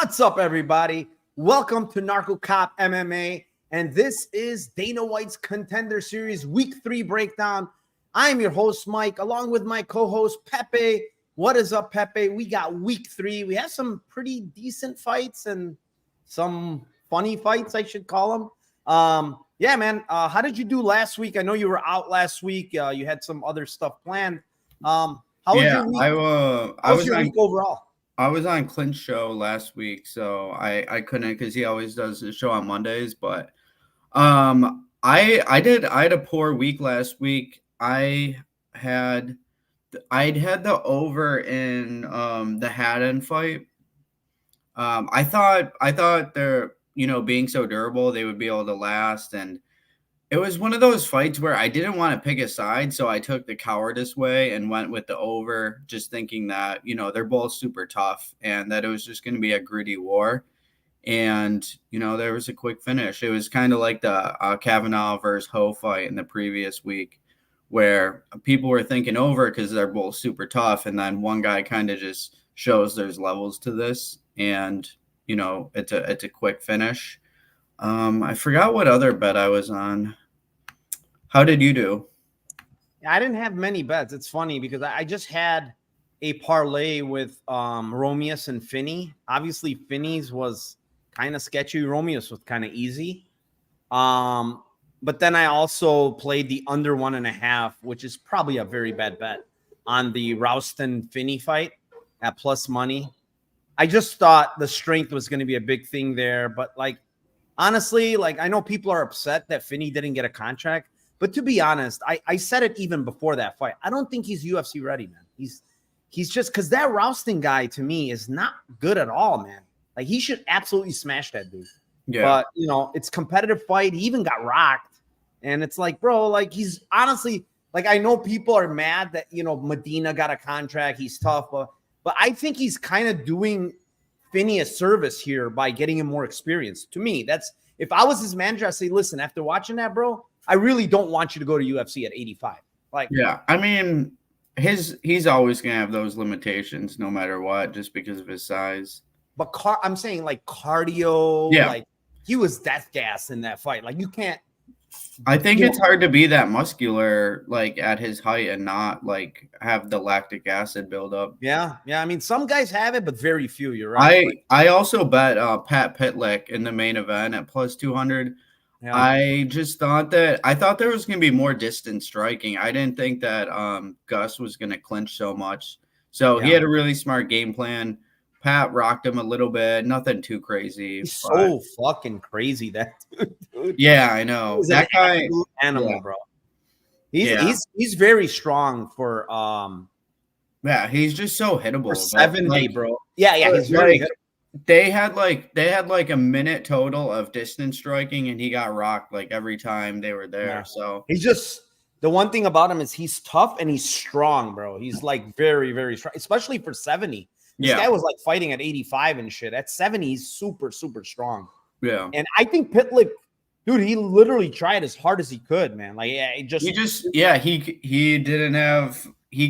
What's up, everybody? Welcome to Narco Cop MMA, and this is Dana White's Contender Series Week 3 breakdown. I am your host, Mike, along with my co-host, Pepe. What is up, Pepe? We got Week 3. We have some pretty decent fights and some funny fights, I should call them. Yeah, man. How did you do last week? I know you were out last week. You had some other stuff planned. How was your week? How was your week overall? I was on Clint's show last week, so I couldn't because he always does his show on Mondays. But I had a poor week last week. I'd had the over in the Haddon fight. I thought they're being so durable they would be able to last, and it was one of those fights where I didn't want to pick a side, so I took the cowardice way and went with the over, just thinking that, they're both super tough and that it was just going to be a gritty war. And, there was a quick finish. It was kind of like the Kavanaugh versus Ho fight in the previous week where people were thinking over because they're both super tough. And then one guy kind of just shows there's levels to this. And, it's a quick finish. I forgot what other bet I was on. How did you do? I didn't have many bets. It's funny because I just had a parlay with Romeus and Finney. Obviously, Finney's was kind of sketchy. Romeus was kind of easy. But then I also played the under 1.5, which is probably a very bad bet, on the Rouston-Finney fight at plus money. I just thought the strength was going to be a big thing there. But, honestly, I know people are upset that Finney didn't get a contract. But to be honest, I said it even before that fight. I don't think he's UFC ready, man. He's just – because that Rouston guy, to me, is not good at all, man. He should absolutely smash that dude. Yeah. But, it's competitive fight. He even got rocked. And it's bro, he's honestly – I know people are mad that, Medina got a contract. He's tough. But I think he's kind of doing Finney a service here by getting him more experience. To me, that's – if I was his manager, I'd say, listen, after watching that, bro, I really don't want you to go to UFC at 85. Yeah, I mean, he's always going to have those limitations no matter what, just because of his size. But I'm saying cardio, yeah. He was death gas in that fight. You can't. I think it's hard to be that muscular, at his height and not have the lactic acid buildup. Yeah. I mean, some guys have it, but very few. You're right. I also bet Pat Pitlick in the main event at plus 200. Yeah. I thought there was going to be more distance striking. I didn't think that Gus was going to clinch so much. So he had a really smart game plan. Pat rocked him a little bit, nothing too crazy. He's so fucking crazy, that dude. Yeah, I know. That guy, animal, bro. He's very strong for yeah, he's just so hittable. For 70, bro. Yeah, he's very hittable. They had a minute total of distance striking, and he got rocked every time they were there. Yeah. So he's just, the one thing about him is he's tough and he's strong, bro. He's very, very strong, especially for 70. This guy was fighting at 85 and shit. At 70, he's super, super strong. Yeah. And I think Pitlick, dude, he literally tried as hard as he could, man. He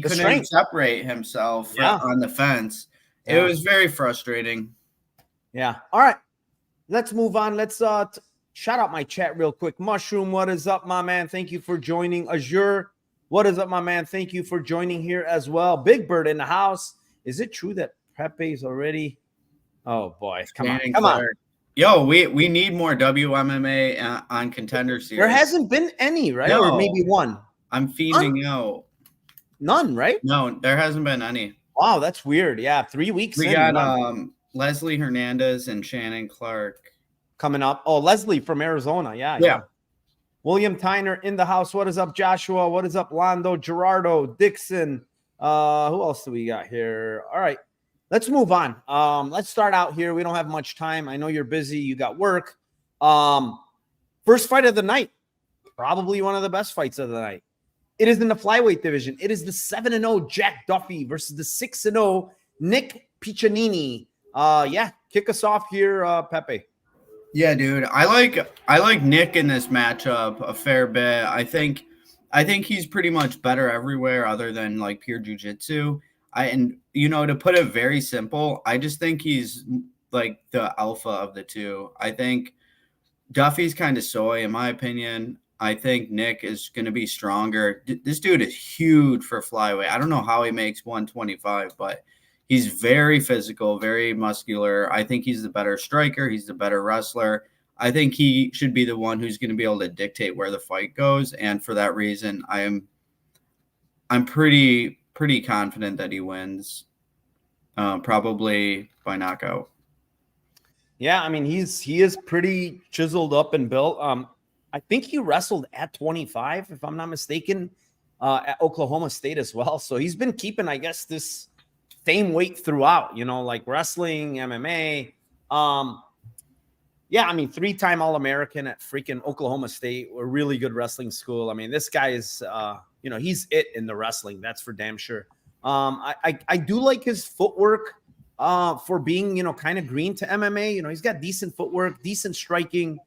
couldn't separate himself on the fence. It was very frustrating. Yeah. All right. Let's move on. Let's shout out my chat real quick. Mushroom, what is up, my man? Thank you for joining. Azure, what is up, my man? Thank you for joining here as well. Big Bird in the house. Is it true that Pepe's already? Oh boy, come on. Yo, we need more WMMA on Contender Series. There hasn't been any, right? No. Or maybe one. I'm feeding out. None, right? No, there hasn't been any. Wow, that's weird. Yeah, 3 weeks. We got Leslie Hernandez and Shannon Clark coming up. Oh, Leslie from Arizona. Yeah. William Tyner in the house. What is up, Joshua? What is up, Londo, Gerardo, Dixon? Who else do we got here? All right, let's move on. Let's start out here. We don't have much time. I know you're busy. You got work. First fight of the night. Probably one of the best fights of the night. It is in the flyweight division. It is the 7-0 Jack Duffy versus the 6-0 Nick Piccinnini. Kick us off here, Pepe. Yeah, dude. I like Nick in this matchup a fair bit. I think he's pretty much better everywhere other than pure jiu-jitsu. To put it very simple, I just think he's like the alpha of the two. I think Duffy's kind of soy, in my opinion. I think Nick is going to be stronger. This dude is huge for flyweight. I don't know how he makes 125, but he's very physical, very muscular. I think he's the better striker. He's the better wrestler. I think he should be the one who's going to be able to dictate where the fight goes. And for that reason, I'm pretty confident that he wins, probably by knockout. Yeah, I mean, he is pretty chiseled up and built. I think he wrestled at 25, if I'm not mistaken, at Oklahoma State as well. So he's been keeping, I guess, this same weight throughout, like wrestling, MMA. Yeah, I mean, 3-time All-American at freaking Oklahoma State, a really good wrestling school. I mean, this guy is, he's it in the wrestling. That's for damn sure. I do like his footwork for being, kind of green to MMA. He's got decent footwork, decent striking,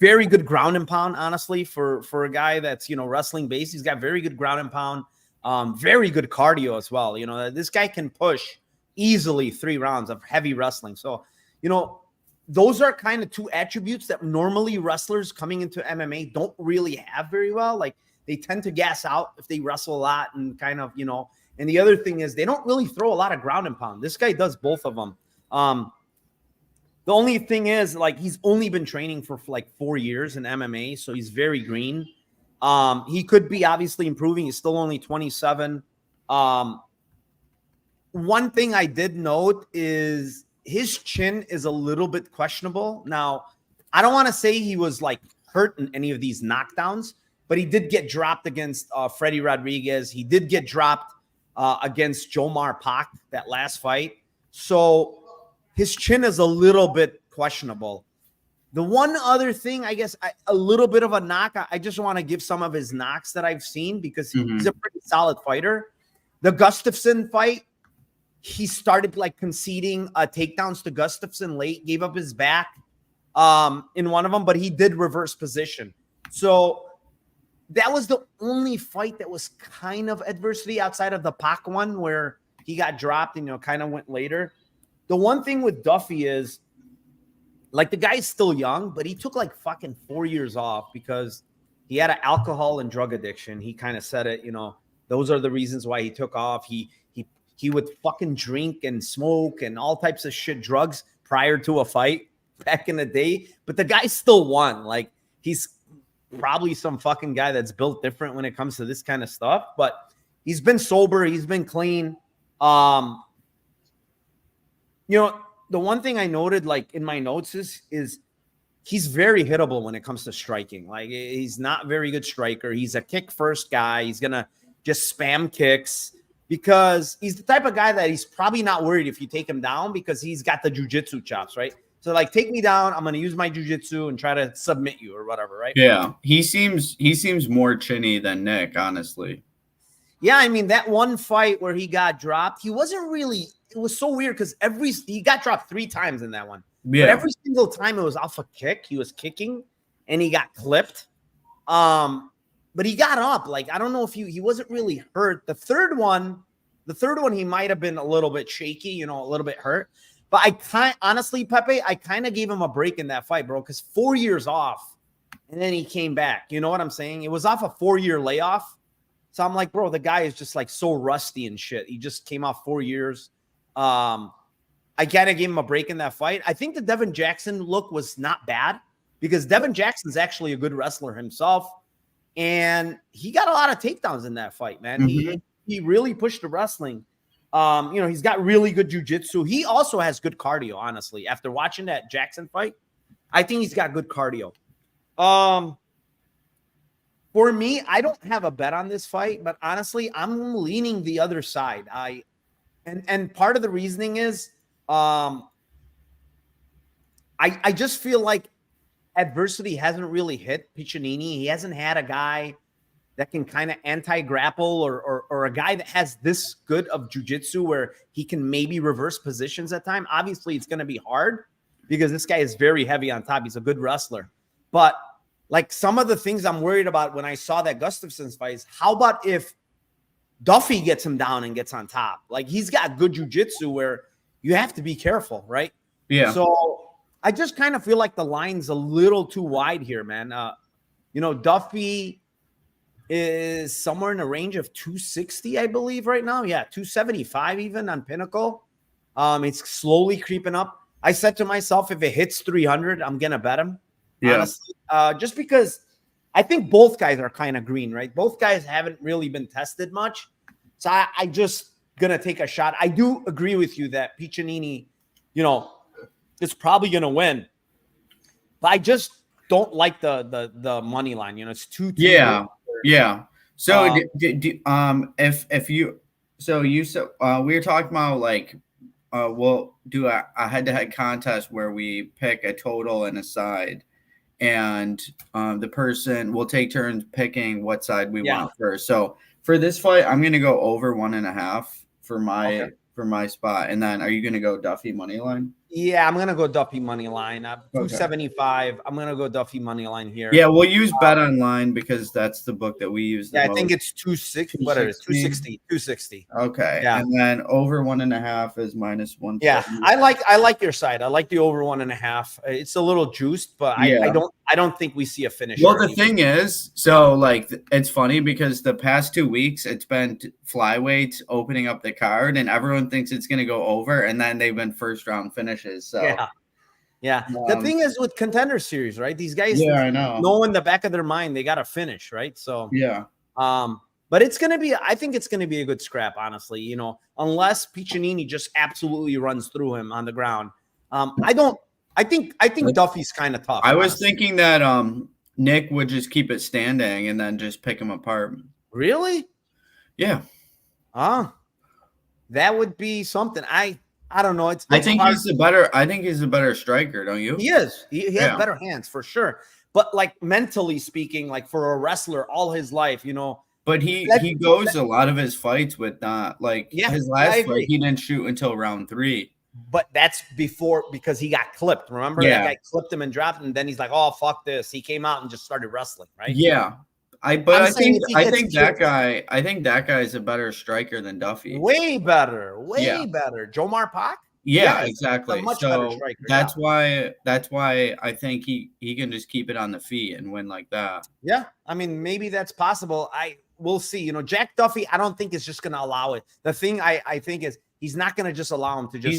very good ground and pound, honestly, for a guy that's, wrestling based. He's got very good ground and pound, very good cardio as well. This guy can push easily 3 rounds of heavy wrestling. So, those are kind of 2 attributes that normally wrestlers coming into MMA don't really have very well. Like, they tend to gas out if they wrestle a lot and kind of, and the other thing is they don't really throw a lot of ground and pound. This guy does both of them. The only thing is, like, he's only been training for like 4 years in MMA, so he's very green. He could be obviously improving. He's still only 27. One thing I did note is his chin is a little bit questionable. Now, I don't want to say he was like hurt in any of these knockdowns, but he did get dropped against Freddie Rodriguez. He did get dropped against Jomar Pak, that last fight. So his chin is a little bit questionable. The one other thing, I guess, a little bit of a knock, I just want to give some of his knocks that I've seen because he's a pretty solid fighter. The Gustafsson fight, he started like conceding takedowns to Gustafsson late, gave up his back in one of them, but he did reverse position. So that was the only fight that was kind of adversity outside of the Pac one where he got dropped and, kind of went later. The one thing with Duffy is, like, the guy's still young, but he took like fucking 4 years off because he had an alcohol and drug addiction. He kind of said it, those are the reasons why he took off. He would fucking drink and smoke and all types of shit, drugs prior to a fight back in the day. But the guy still won. Like, he's probably some fucking guy that's built different when it comes to this kind of stuff. But he's been sober. He's been clean. The one thing I noted, like, in my notes is he's very hittable when it comes to striking. Like, he's not a very good striker. He's a kick first guy. He's going to just spam kicks because he's the type of guy that he's probably not worried if you take him down because he's got the jiu-jitsu chops, right? So, like, take me down. I'm going to use my jiu-jitsu and try to submit you or whatever, right? Yeah. He seems more chinny than Nick, honestly. Yeah, I mean, that one fight where he got dropped, he wasn't really – it was so weird because he got dropped 3 times in that one. Yeah. But every single time it was off a kick. He was kicking and he got clipped. But he got up. Like, I don't know if he wasn't really hurt. The third one, he might have been a little bit shaky, a little bit hurt. But honestly, Pepe, I kind of gave him a break in that fight, bro, because 4 years off and then he came back. You know what I'm saying? It was off a 4-year layoff. So I'm like, bro, the guy is just like so rusty and shit. He just came off 4 years. I kind of gave him a break in that fight. I think the Devin Jackson look was not bad because Devin Jackson's actually a good wrestler himself. And he got a lot of takedowns in that fight, man. Mm-hmm. He really pushed the wrestling. He's got really good jiu-jitsu. He also has good cardio, honestly. After watching that Jackson fight, I think he's got good cardio. For me, I don't have a bet on this fight, but honestly, I'm leaning the other side. And part of the reasoning is I just feel like adversity hasn't really hit Piccinini. He hasn't had a guy that can kind of anti-grapple or a guy that has this good of jiu-jitsu where he can maybe reverse positions at time. Obviously, it's going to be hard because this guy is very heavy on top. He's a good wrestler. But like some of the things I'm worried about when I saw that Gustafsson's fight is how about if Duffy gets him down and gets on top? Like he's got good jiu-jitsu where you have to be careful, right? Yeah. So I just kind of feel like the line's a little too wide here, man. Duffy is somewhere in the range of 260, I believe, right now. Yeah, 275 even on Pinnacle. It's slowly creeping up. I said to myself, if it hits 300, I'm gonna bet him. Yeah. Honestly, just because I think both guys are kind of green, right? Both guys haven't really been tested much, so I just gonna take a shot. I do agree with you that Piccinini, is probably gonna win, but I just don't like the money line. It's too Yeah. big. Yeah. So Um, if you we were talking about like we'll do a head-to-head contest where we pick a total and a side, and the person will take turns picking what side we want first. So for this fight, I'm gonna go over 1.5 for my spot. And then are you gonna go Duffy money line? Yeah, I'm gonna go Duffy money line. 275. I'm gonna go Duffy money line here. Yeah, we'll use Bet Online because that's the book that we use. I think it's 260. What it is? 260. 260. Okay. Yeah. And then over 1.5 is -1. Yeah, I like your side. I like the over 1.5. It's a little juiced, but I don't think we see a finish. Well, the thing is, so like it's funny because the past 2 weeks it's been flyweights opening up the card, and everyone thinks it's going to go over, and then they've been first round finishes. So yeah. The thing is with Contender Series, right? These guys, I know in the back of their mind they got to finish, right? So yeah. But it's going to be, I think it's going to be a good scrap, honestly, unless Piccinini just absolutely runs through him on the ground. I think Duffy's kind of tough. I was thinking that Nick would just keep it standing and then just pick him apart. Really? Yeah. That would be something. I don't know. I think he's a better striker, don't you? He is. He has better hands for sure. But like mentally speaking, like for a wrestler all his life, But he goes a lot of his fights with not like his last fight, he didn't shoot until round 3. But that's because he got clipped. Remember that guy clipped him and dropped him, and then he's like, "Oh, fuck this." He came out and just started wrestling, right? Yeah. I think that guy is a better striker than Duffy. Way better. Joe Marpak? Yeah, exactly. A much better striker. That's why I think he can just keep it on the feet and win like that. Yeah. I mean, maybe that's possible. We'll see. Jack Duffy, I don't think is just going to allow it. The thing I think is he's not going to just allow him to just.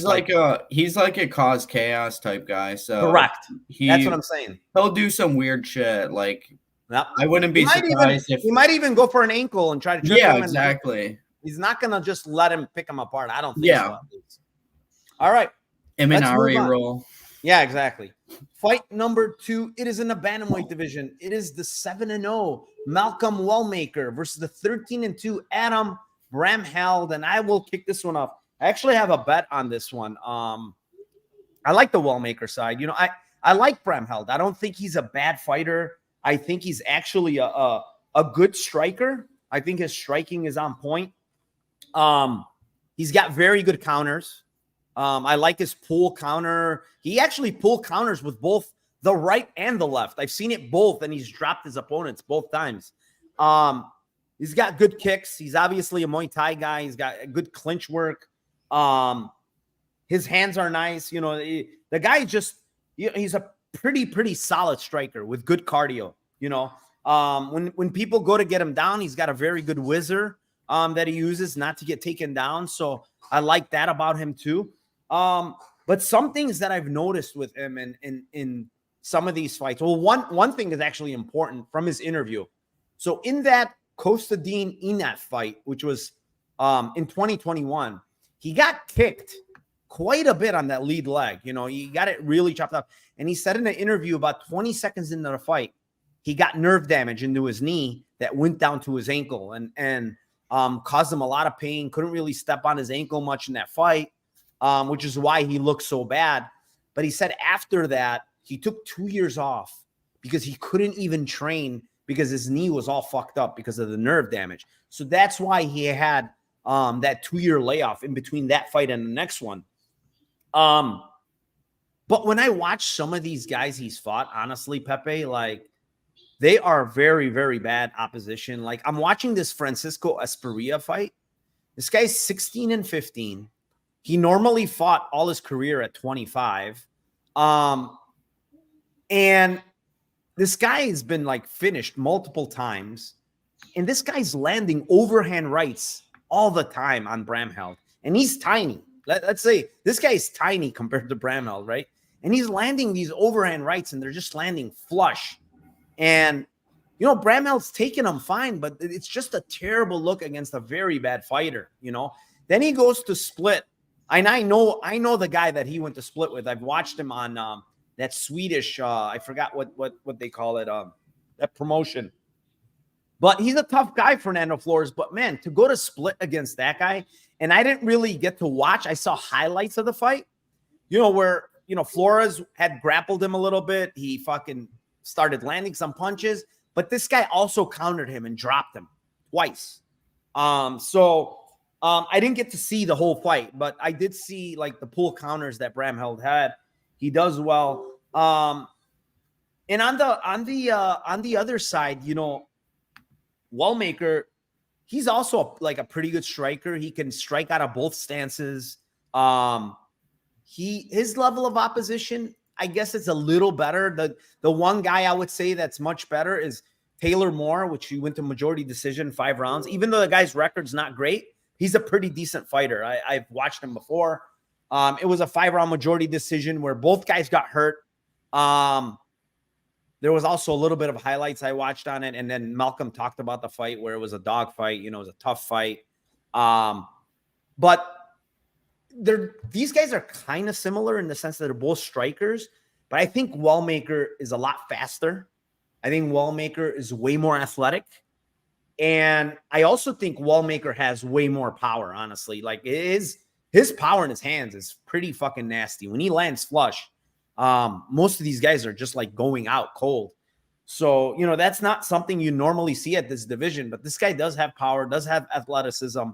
He's like a cause chaos type guy. So correct. That's what I'm saying. He'll do some weird shit. Like I wouldn't be surprised if he might even go for an ankle and try to trip him. Yeah, exactly. He's not going to just let him pick him apart. I don't think so. All right. Imanari roll. Yeah, exactly. Fight number 2. It is in the bantamweight division. It is the 7-0 Malcolm Wellmaker versus the 13-2 Adam Bramhald, and I will kick this one off. I actually have a bet on this one. I like the Wellmaker side. I like Bramhald. I don't think he's a bad fighter. I think he's actually a good striker. I think his striking is on point. He's got very good counters. I like his pull counter. He actually pull counters with both the right and the left. I've seen it both, and he's dropped his opponents both times. He's got good kicks. He's obviously a Muay Thai guy. He's got good clinch work. His hands are nice. The guy just he's a pretty solid striker with good cardio. When people go to get him down, he's got a very good whizzer that he uses not to get taken down. So I like that about him too. But some things that I've noticed with him in some of these fights. Well, one thing is actually important from his interview. So in that Kostadin Inat fight, which was in 2021, he got kicked quite a bit on that lead leg. He got it really chopped up. And he said in an interview about 20 seconds into the fight, he got nerve damage into his knee that went down to his ankle and caused him a lot of pain. Couldn't really step on his ankle much in that fight, which is why he looked so bad. But he said after that, he took 2 years off because he couldn't even train because his knee was all fucked up because of the nerve damage. So that's why he had that 2-year layoff in between that fight and the next one. But when I watch some of these guys he's fought, honestly, Pepe, like they are very, very bad opposition. Like I'm watching this Francisco Esparilla fight. This guy's 16-15. He normally fought all his career at 25. And this guy has been like finished multiple times. And this guy's landing overhand rights all the time on Bramhald. And he's tiny. Let's say this guy's tiny compared to Bramhald, right? And he's landing these overhand rights, and they're just landing flush. And, you know, Bramheld's taking them fine, but it's just a terrible look against a very bad fighter, you know? Then he goes to split. And I know the guy that he went to split with. I've watched him on that Swedish, I forgot what they call it, that promotion. But he's a tough guy, Fernando Flores. But, man, to go to split against that guy, and I didn't really get to watch. I saw highlights of the fight, you know, where, you know, Flores had grappled him a little bit. He fucking started landing some punches. But this guy also countered him and dropped him twice. I didn't get to see the whole fight, but I did see, like, the pull counters that Bramheld had. He does well. And on the other side, you know, Wellmaker, he's also like a pretty good striker. He can strike out of both stances. His level of opposition, I guess it's a little better. The one guy I would say that's much better is Taylor Moore, which he went to majority decision, 5 rounds. Even though the guy's record's not great, he's a pretty decent fighter. I've watched him before. It was a 5-round majority decision where both guys got hurt. There was also a little bit of highlights I watched on it. And then Malcolm talked about the fight where it was a dog fight. You know, it was a tough fight. But these guys are kind of similar in the sense that they're both strikers. But I think Wellmaker is a lot faster. I think Wellmaker is way more athletic. And I also think Wellmaker has way more power, honestly. Like, his power in his hands is pretty fucking nasty. When he lands flush, most of these guys are just like going out cold. So, you know, that's not something you normally see at this division, but this guy does have power, does have athleticism.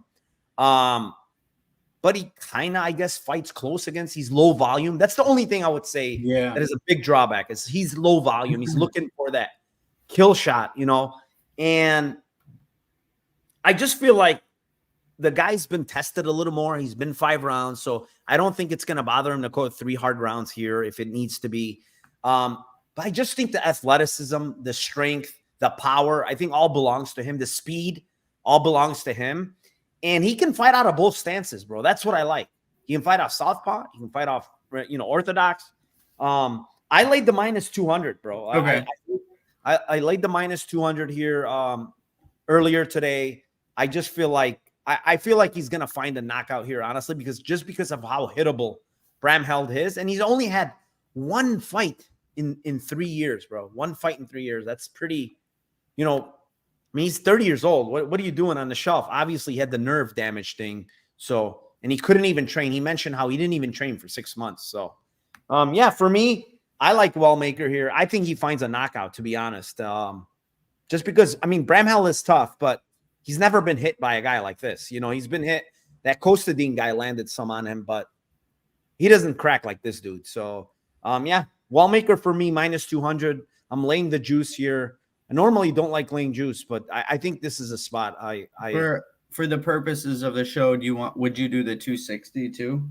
But he kind of, I guess, fights close against. He's low volume. That's the only thing I would say that is a big drawback is he's low volume. He's looking for that kill shot, you know, and I just feel like the guy's been tested a little more. He's been 5 rounds, so I don't think it's going to bother him to go 3 hard rounds here if it needs to be. But I just think the athleticism, the strength, the power, I think all belongs to him. The speed all belongs to him. And he can fight out of both stances, bro. That's what I like. He can fight off southpaw. He can fight off, you know, orthodox. I laid the minus 200, bro. Okay. I laid the minus 200 here earlier today. I just feel like I feel like he's gonna find a knockout here, honestly, because of how hittable Bramheld is, and he's only had 1 fight in 3 years, bro. 1 fight in 3 years. That's pretty, you know. I mean, he's 30 years old. What are you doing on the shelf? Obviously, he had the nerve damage thing. So, and he couldn't even train. He mentioned how he didn't even train for 6 months. So, yeah, for me, I like Wellmaker here. I think he finds a knockout, to be honest. Just because, I mean, Bramheld is tough, but he's never been hit by a guy like this. You know, he's been hit. That Kostadin guy landed some on him, but he doesn't crack like this dude. So, yeah, Wellmaker for me, minus 200. I'm laying the juice here. I normally don't like laying juice, but I think this is a spot. For the purposes of the show, would you do the 260 too?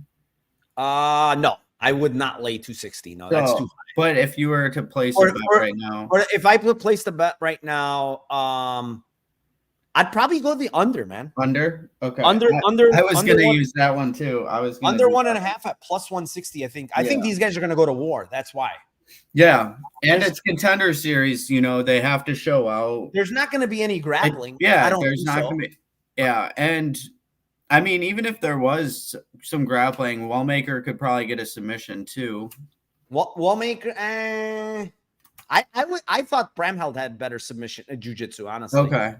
No, I would not lay 260. No, that's too high. But if you were to place a bet right now, or if I would place the bet right now, I'd probably go the under, man. Under? Okay. Under. I was going to use that one too. I was under 1.5 at plus 160. I think. I think these guys are going to go to war. That's why. Yeah, and it's Contender Series. You know, they have to show out. There's not going to be any grappling. There's not going to be. Yeah, and I mean, even if there was some grappling, Wellmaker could probably get a submission too. Wellmaker, I thought Bramheld had better submission jiu-jitsu, honestly. Okay.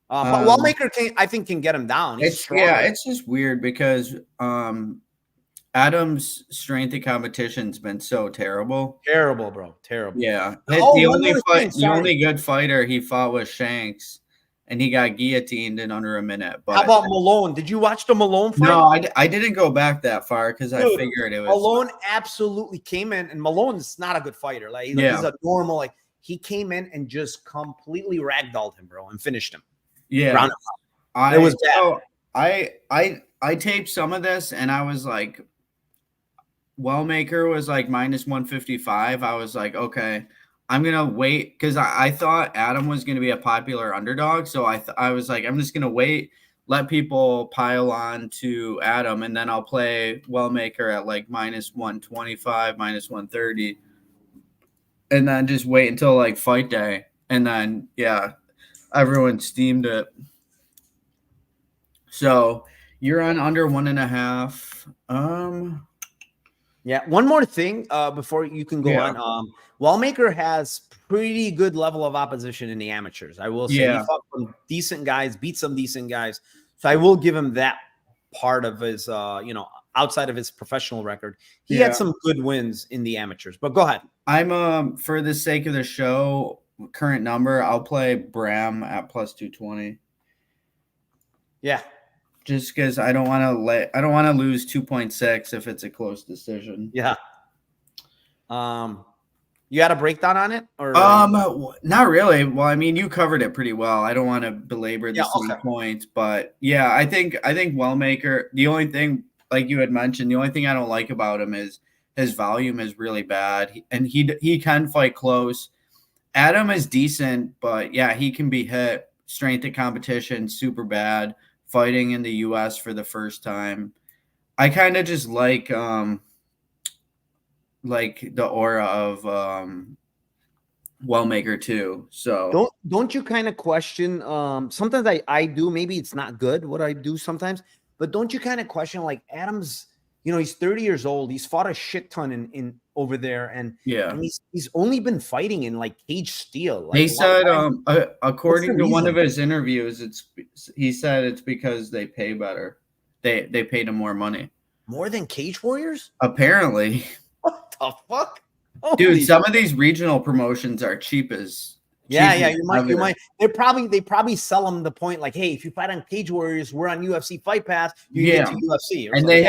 But Wellmaker I think can get him down. It's just weird because Adam's strength of competition's been so terrible. Terrible, bro. Terrible. Yeah. The only good fighter he fought was Shanks, and he got guillotined in under a minute. But how about Malone? Did you watch the Malone fight? No, I didn't go back that far because I figured it was. Malone absolutely came in, and Malone's not a good fighter. He's a normal, he came in and just completely ragdolled him, bro, and finished him. Yeah. It was bad. So I I taped some of this and I was like, Wellmaker was like minus 155. I was like, okay, I'm gonna wait because I thought Adam was gonna be a popular underdog. So I was like, I'm just gonna wait, let people pile on to Adam, and then I'll play Wellmaker at like minus 125, minus 130, and then just wait until like fight day. And then yeah, everyone steamed it. So you're on under 1.5. Yeah, one more thing before you can go on. Wellmaker has pretty good level of opposition in the amateurs. I will say he fought some decent guys, beat some decent guys. So I will give him that part of his, outside of his professional record. He had some good wins in the amateurs. But go ahead. I'm for the sake of the show, current number, I'll play Bram at plus 220. Yeah. Just because I don't want to lose 2.6 if it's a close decision. Yeah. You had a breakdown on it, or not really. Well, I mean, you covered it pretty well. I don't want to belabor the same points, but yeah, I think Wellmaker. The only thing, like you had mentioned, the only thing I don't like about him is his volume is really bad, and he can fight close. Adam is decent, but yeah, he can be hit. Strength of competition, super bad. Fighting in the U.S. for the first time. I kind of just like the aura of Wellmaker too. So don't you kind of question? Sometimes I do. Maybe it's not good what I do sometimes, but don't you kind of question like Adams? He's 30 years old. He's fought a shit ton in over there, and he's only been fighting in like cage steel. Like, they said, according to one of his interviews, he said it's because they pay better. They paid him more money. More than Cage Warriors? Apparently. What the fuck? Dude, some of these regional promotions are cheap as you might. They probably sell them the point like, hey, if you fight on Cage Warriors, we're on UFC Fight Pass. You get to UFC, and they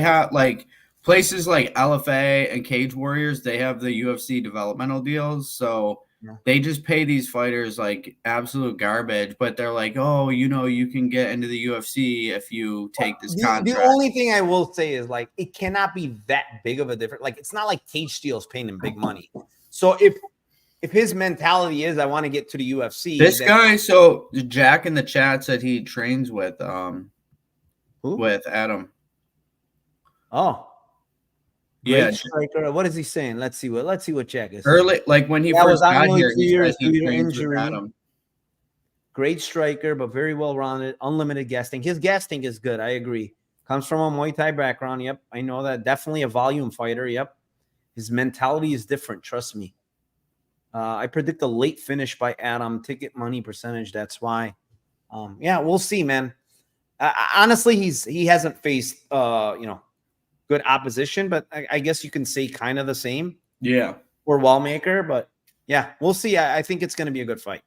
have like places like LFA and Cage Warriors. They have the UFC developmental deals, so they just pay these fighters like absolute garbage. But they're like, oh, you can get into the UFC if you take this contract. The only thing I will say is like it cannot be that big of a difference. Like it's not like Cage Steel's paying him big money. So if his mentality is I want to get to the UFC, this guy, so Jack in the chat said he trains with with Adam. Oh, great striker. What is he saying? Let's see what Jack is saying. Early, like when he first got here, he said he trains with Adam. Great striker, but very well rounded. Unlimited guesting. His guesting is good. I agree. Comes from a Muay Thai background. Yep, I know that. Definitely a volume fighter. Yep, his mentality is different. Trust me. I predict a late finish by Adam. Ticket money percentage. That's why. Yeah, we'll see, man. Honestly, he hasn't faced good opposition, but I guess you can say kind of the same. Yeah. For Wellmaker, but yeah, we'll see. I think it's going to be a good fight.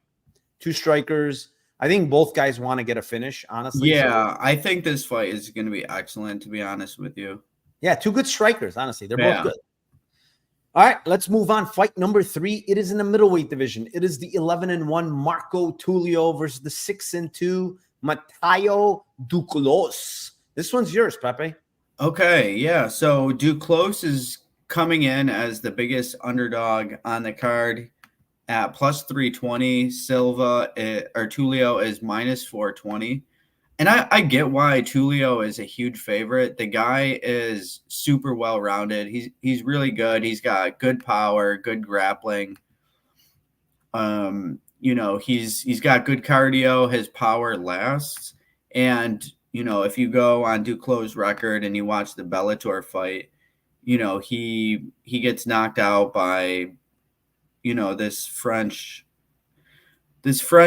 Two strikers. I think both guys want to get a finish. Honestly. Yeah, I think this fight is going to be excellent. To be honest with you. Yeah, two good strikers. Honestly, they're both good. All right, let's move on. Fight number 3. It is in the middleweight division. It is the 11-1 Marco Tulio versus the 6-2 Matteo Duclos. This one's yours, Pepe. Okay, yeah. So Duclos is coming in as the biggest underdog on the card at plus 320. Tulio is minus 420. And I get why Tulio is a huge favorite. The guy is super well-rounded. He's really good. He's got good power, good grappling. He's got good cardio. His power lasts. And, if you go on Duclos' record and you watch the Bellator fight, he gets knocked out by, this French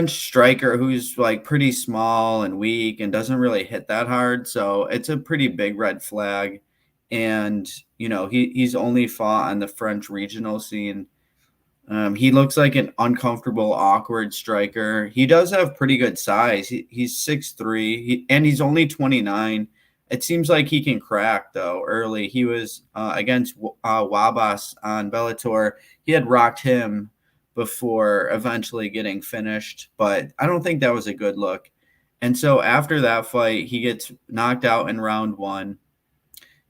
striker who's like pretty small and weak and doesn't really hit that hard. So it's a pretty big red flag. And, he's only fought on the French regional scene. He looks like an uncomfortable, awkward striker. He does have pretty good size. He's 6'3", and he's only 29. It seems like he can crack, though, early. He was against Wabas on Bellator. He had rocked him before eventually getting finished, but I don't think that was a good look. And so after that fight, he gets knocked out in round 1.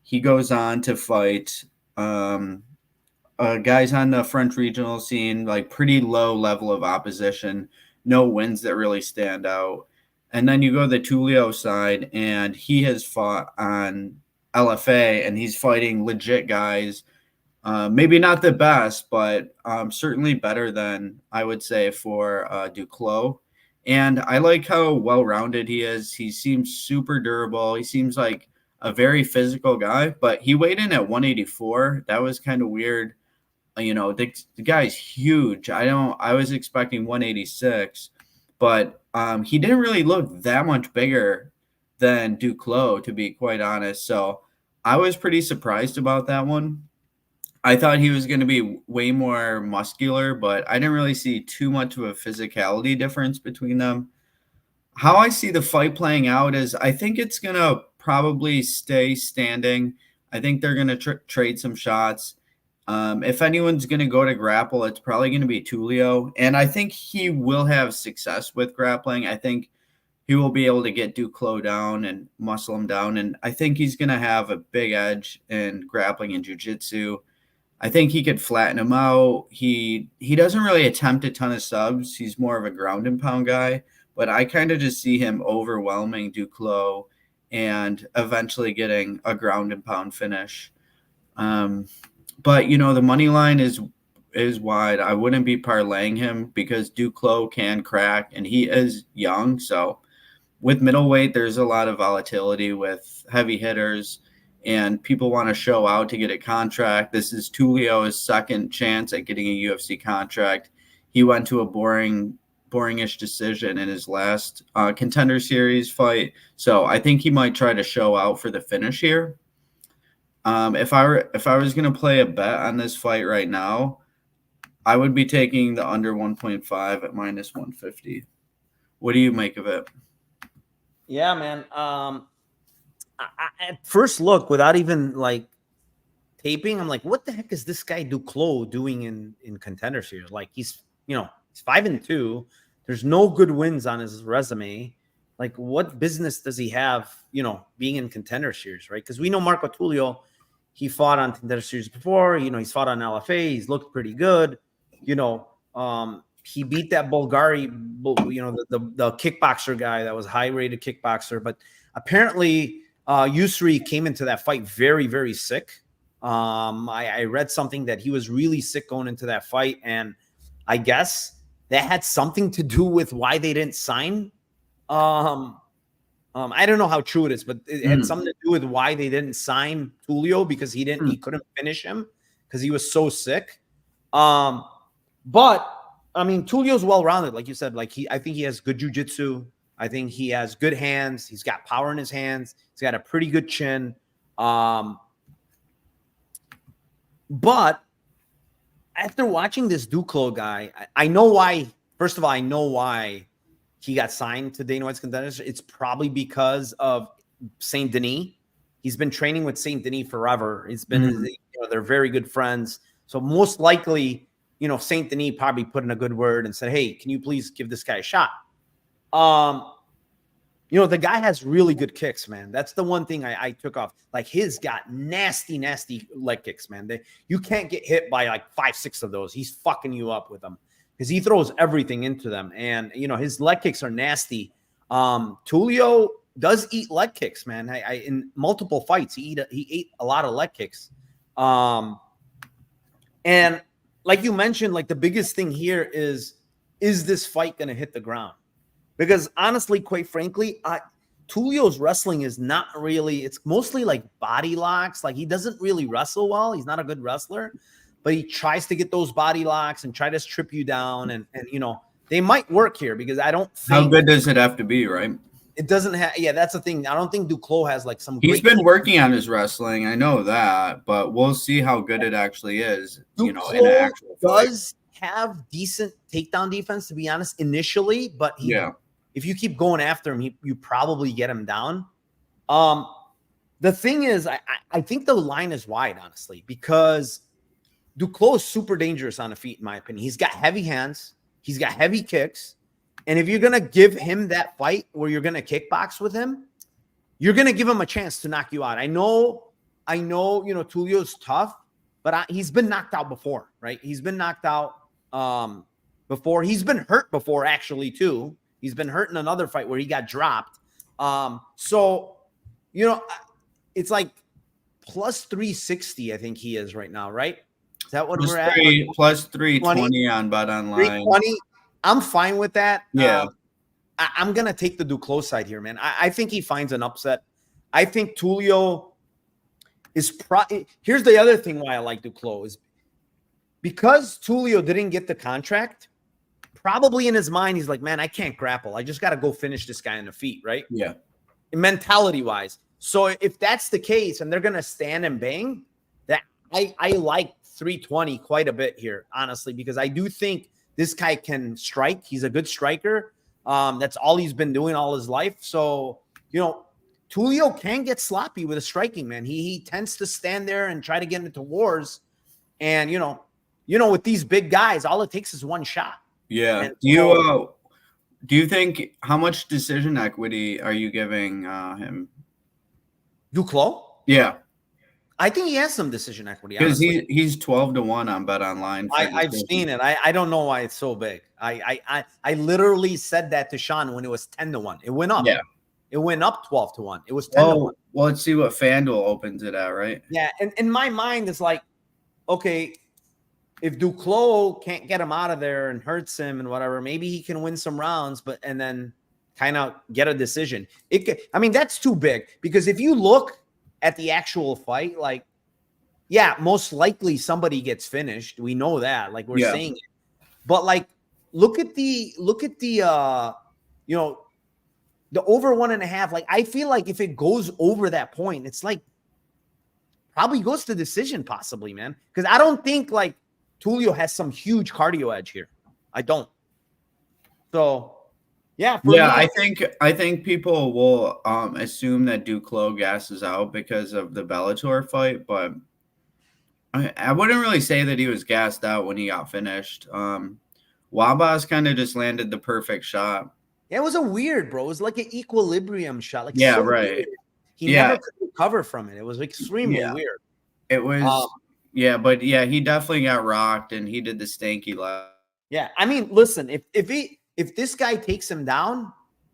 He goes on to fight guys on the French regional scene, like pretty low level of opposition, no wins that really stand out. And then you go to the Tulio side, and he has fought on LFA, and he's fighting legit guys. Maybe not the best, but certainly better than I would say for Duclos. And I like how well-rounded he is. He seems super durable. He seems like a very physical guy, but he weighed in at 184. That was kind of weird. The guy's huge. I was expecting 186, but he didn't really look that much bigger than Duclos, to be quite honest. So I was pretty surprised about that one. I thought he was going to be way more muscular, but I didn't really see too much of a physicality difference between them. How I see the fight playing out is I think it's going to probably stay standing. I think they're going to trade some shots. If anyone's going to go to grapple, it's probably going to be Tulio. And I think he will have success with grappling. I think he will be able to get Duclos down and muscle him down. And I think he's going to have a big edge in grappling and jiu-jitsu. I think he could flatten him out. He doesn't really attempt a ton of subs. He's more of a ground and pound guy. But I kind of just see him overwhelming Duclos and eventually getting a ground and pound finish. But the money line is wide. I wouldn't be parlaying him because Duclos can crack, and he is young. So with middleweight, there's a lot of volatility with heavy hitters, and people want to show out to get a contract. This is Tulio's second chance at getting a UFC contract. He went to a boringish decision in his last Contender Series fight. So I think he might try to show out for the finish here. If I was going to play a bet on this fight right now, I would be taking the under 1.5 at minus 150. What do you make of it? Yeah, man. At first look, without even like taping, I'm like, what the heck is this guy Duclos doing in Contender Series? Like he's 5-2. There's no good wins on his resume. Like, what business does he have, being in Contender Series, right? Because we know Marco Tulio, he fought on Contender Series before. He's fought on LFA. He's looked pretty good. He beat that Bulgari, the kickboxer guy that was high-rated kickboxer. But apparently, Yusri came into that fight very, very sick. I read something that he was really sick going into that fight, and I guess that had something to do with why they didn't sign. I don't know how true it is, but it had something to do with why they didn't sign Tulio, because he couldn't finish him because he was so sick. But I mean, Tulio's well-rounded, like you said. Like I think he has good jiu-jitsu. I think he has good hands. He's got power in his hands. He's got a pretty good chin. But after watching this Duclos guy, I know why. First of all, I know why he got signed to Dana White's Contenders. It's probably because of Saint Denis. He's been training with Saint Denis forever. It's been they're very good friends. So most likely, Saint Denis probably put in a good word and said, "Hey, can you please give this guy a shot?" The guy has really good kicks, man. That's the one thing I took off. Like, his got nasty, nasty leg kicks, man. You can't get hit by like 5-6 of those. He's fucking you up with them because he throws everything into them. And, his leg kicks are nasty. Tulio does eat leg kicks, man. In multiple fights, he ate a lot of leg kicks. And like you mentioned, like the biggest thing here is this fight going to hit the ground? Because honestly, quite frankly, Tulio's wrestling is not really, it's mostly like body locks. Like, he doesn't really wrestle well. He's not a good wrestler, but he tries to get those body locks and try to strip you down. And they might work here because I don't think. How good does it have to be, right? It doesn't have, yeah, that's the thing. I don't think Duclos has like some. He's been working on his wrestling. I know that, but we'll see how good it actually is. Duclos in an actual fight. Does have decent takedown defense, to be honest, initially, but if you keep going after him, you probably get him down. The thing is, I think the line is wide, honestly, because Duclos is super dangerous on the feet, in my opinion. He's got heavy hands. He's got heavy kicks. And if you're going to give him that fight where you're going to kickbox with him, you're going to give him a chance to knock you out. I know, Tulio's tough, but he's been knocked out before, right? He's been knocked out before. He's been hurt before, actually, too. He's been hurt in another fight where he got dropped. So, it's like plus 360, I think he is right now, right? Is that what we're at? Plus 320 on Bet Online. 320. I'm fine with that. Yeah. I'm going to take the Duclos side here, man. I think he finds an upset. I think Tulio is here's the other thing why I like Duclos is because Tulio didn't get the contract, probably in his mind, he's like, man, I can't grapple. I just got to go finish this guy on the feet, right? Yeah. Mentality-wise. So if that's the case and they're going to stand and bang, that I like 320 quite a bit here, honestly, because I do think this guy can strike. He's a good striker. That's all he's been doing all his life. So, Tulio can get sloppy with a striking, man. He tends to stand there and try to get into wars. And, with these big guys, all it takes is one shot. Yeah. And do you think how much decision equity are you giving him? Duclos? Yeah. I think he has some decision equity. Because he's 12-1 on Bet Online. I've seen it. I don't know why it's so big. I literally said that to Sean when it was 10-1. It went up. Yeah. It went up 12-1. It was 10-1. Well, let's see what FanDuel opens it at, right? Yeah, and in my mind, it's like, okay, if Duclos can't get him out of there and hurts him and whatever, maybe he can win some rounds, and then kind of get a decision. That's too big because if you look at the actual fight, like, yeah, most likely somebody gets finished. We know that, like we're saying it. But like, look at the the over 1.5. Like, I feel like if it goes over that point, it's like probably goes to decision, possibly, man. Because I don't think like Tulio has some huge cardio edge here. I don't. So, yeah. I think people will assume that Duclos gasses out because of the Bellator fight, but I wouldn't really say that he was gassed out when he got finished. Wabas kind of just landed the perfect shot. Yeah, it was a weird, bro. It was like an equilibrium shot. Like, yeah, so right. Weird. He never could recover from it. It was extremely weird. It was, but he definitely got rocked and he did the stanky left. Yeah, I mean, listen, if this guy takes him down,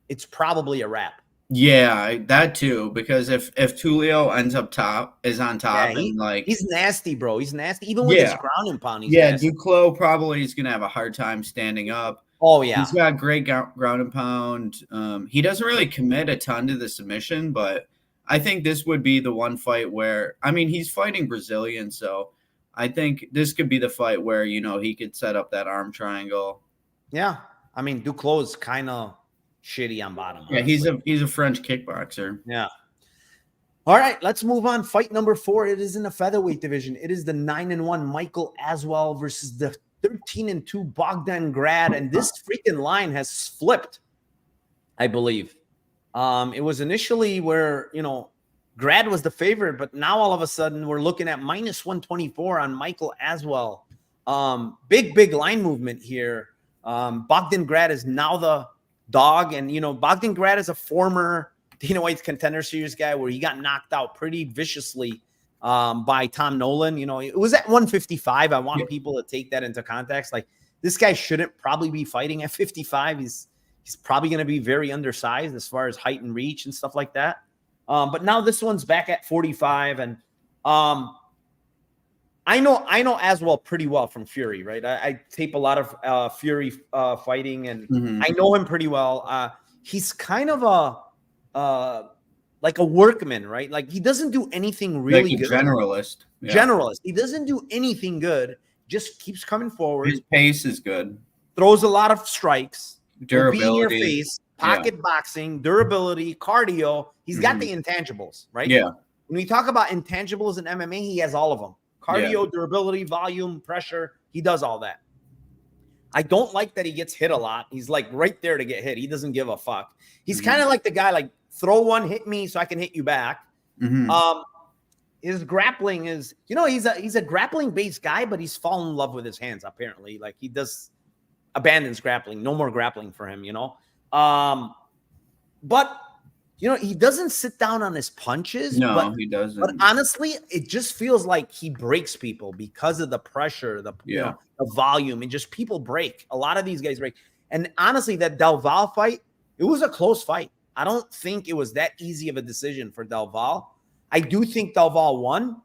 it's probably a wrap. Yeah, that too. Because if Tulio ends up on top, and he's nasty, bro. He's nasty. Even with his ground and pound, he's nasty. Duclos probably is gonna have a hard time standing up. Oh yeah, he's got great ground and pound. He doesn't really commit a ton to the submission, but I think this would be the one fight where he's fighting Brazilian, so I think this could be the fight where he could set up that arm triangle. Yeah, Duclos is kind of shitty on bottom. Yeah, honestly. He's a French kickboxer. Yeah. All right, let's move on. Fight number 4. It is in the featherweight division. It is the 9-1 Michael Aswell versus the 13-2 Bogdan Grad, and this freaking line has flipped, I believe. It was initially where Grad was the favorite, but now all of a sudden we're looking at minus 124 on Michael Aswell. Big line movement here. Bogdan Grad is now the dog, and Bogdan Grad is a former Dana White's Contender Series guy where he got knocked out pretty viciously by Tom Nolan. It was at 155. I want people to take that into context. Like, this guy shouldn't probably be fighting at 55. He's probably going to be very undersized as far as height and reach and stuff like that. But now this one's back at 45, and I know Aswell pretty well from Fury, right? I tape a lot of Fury fighting, and I know him pretty well. He's kind of like a workman, right? Like, he doesn't do anything really good. Generalist. Yeah. Generalist. He doesn't do anything good. Just keeps coming forward. His pace is good. Throws a lot of strikes. Durability. Be in your face. Pocket boxing. Durability. Cardio. He's got the intangibles, right? Yeah. When we talk about intangibles in MMA, he has all of them. Cardio, durability, volume, pressure. He does all that. I don't like that he gets hit a lot. He's like right there to get hit. He doesn't give a fuck. He's kind of like the guy, like, throw one, hit me so I can hit you back. His grappling is, he's a grappling based guy, but he's fallen in love with his hands, apparently. Like, he does abandons grappling. No more grappling for him, But he doesn't sit down on his punches. No, he doesn't. But honestly, it just feels like he breaks people because of the pressure, the volume, and just people break. A lot of these guys break. And honestly, that Del Val fight, it was a close fight. I don't think it was that easy of a decision for Del Val. I do think Del Val won.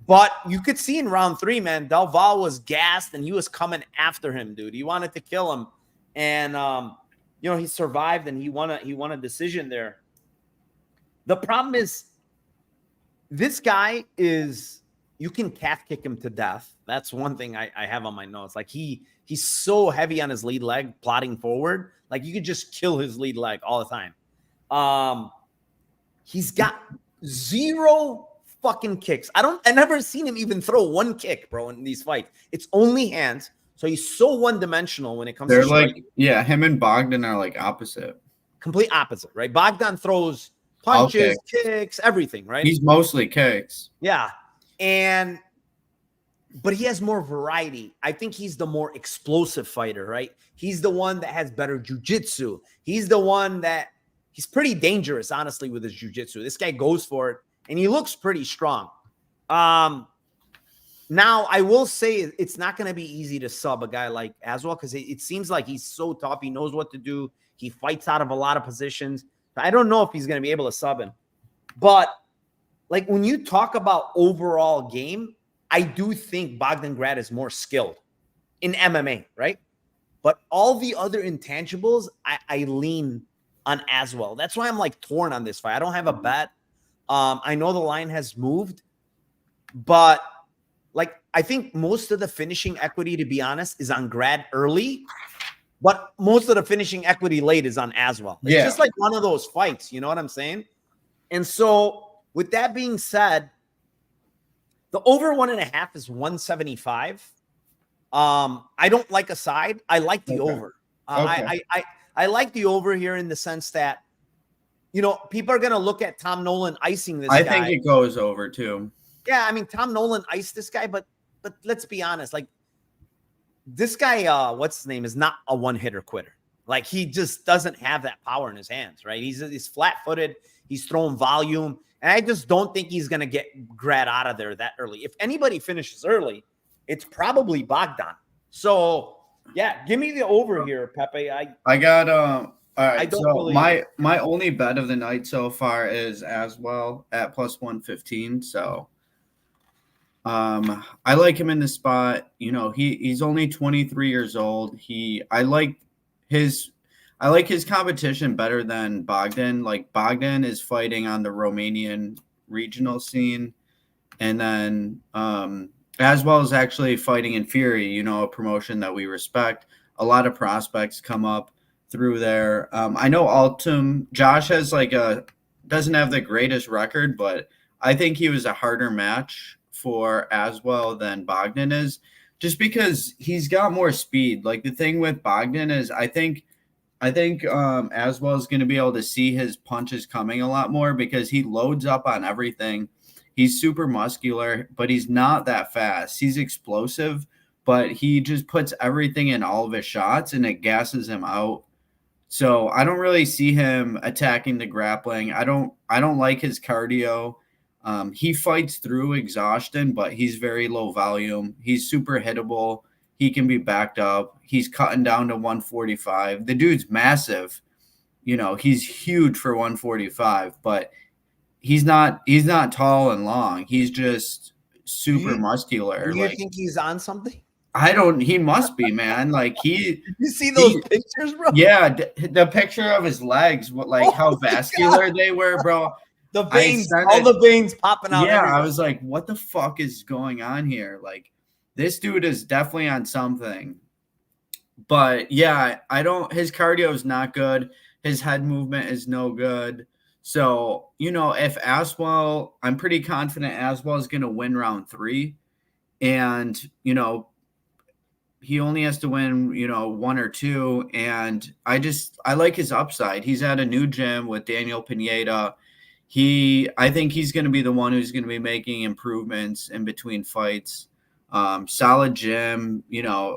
But you could see in round 3, man, Del Val was gassed and he was coming after him, dude. He wanted to kill him. And he survived and he won a decision there. The problem is this guy you can calf kick him to death. That's one thing I have on my notes. Like he's so heavy on his lead leg plotting forward. Like you could just kill his lead leg all the time. He's got 0 fucking kicks. I never seen him even throw 1 kick, bro, in these fights. It's only hands. So he's so one-dimensional when it comes to striking. Him and Bogdan are like opposite. Complete opposite, right? Bogdan throws punches, kicks, everything, right? He's mostly kicks. Yeah. But he has more variety. I think he's the more explosive fighter, right? He's the one that has better jiu-jitsu. He's the one that he's pretty dangerous, honestly, with his jiu-jitsu. This guy goes for it, and he looks pretty strong. Now, I will say it's not going to be easy to sub a guy like Aswell because it seems like he's so tough. He knows what to do. He fights out of a lot of positions. I don't know if he's going to be able to sub him. But, like, when you talk about overall game, I do think Bogdan Grad is more skilled in MMA, right? But all the other intangibles, I lean on Aswell. That's why I'm, like, torn on this fight. I don't have a bet. I know the line has moved, but like I think most of the finishing equity, to be honest, is on Grad early, but most of the finishing equity late is on Aswell. It's just like one of those fights, you know what I'm saying? And so with that being said, the over 1.5 is 175. I don't like a side. I like the over. I like the over here in the sense that, people are going to look at Tom Nolan icing this guy. I think it goes over too. Yeah, I mean, Tom Nolan iced this guy, but let's be honest. Like, this guy, what's his name, is not a one-hitter quitter. Like, he just doesn't have that power in his hands, right? He's flat-footed. He's throwing volume. And I just don't think he's going to get Grad out of there that early. If anybody finishes early, it's probably Bogdan. So, yeah, give me the over here, Pepe. I got all right. So my only bet of the night so far is Aswell at plus 115. So I like him in the spot. He's only 23 years old. I like his competition better than Bogdan. Like, Bogdan is fighting on the Romanian regional scene, and then Aswell is actually fighting in Fury, a promotion that we respect. A lot of prospects come up through there. I know Altum Josh doesn't have the greatest record, but I think he was a harder match for Aswell than Bogdan is, just because he's got more speed. Like, the thing with Bogdan is I think Aswell is going to be able to see his punches coming a lot more because he loads up on everything. He's super muscular, but he's not that fast. He's explosive, but he just puts everything in all of his shots, and it gasses him out. So I don't really see him attacking the grappling. I don't like his cardio. He fights through exhaustion, but he's very low volume. He's super hittable. He can be backed up. He's cutting down to 145. The dude's massive. He's huge for 145, but he's not tall and long. He's just super muscular. Do you think he's on something? He must be, man. Like, you see those pictures, bro? Yeah. The picture of his legs, how vascular they were, bro. The veins, all the veins popping out. Yeah. I was like, what the fuck is going on here? Like, this dude is definitely on something. But yeah, his cardio is not good. His head movement is no good. So, if Aswell, I'm pretty confident Aswell is going to win round 3. And, he only has to win, 1 or 2. And I like his upside. He's at a new gym with Daniel Pineda. I think he's going to be the one who's going to be making improvements in between fights. Solid gym,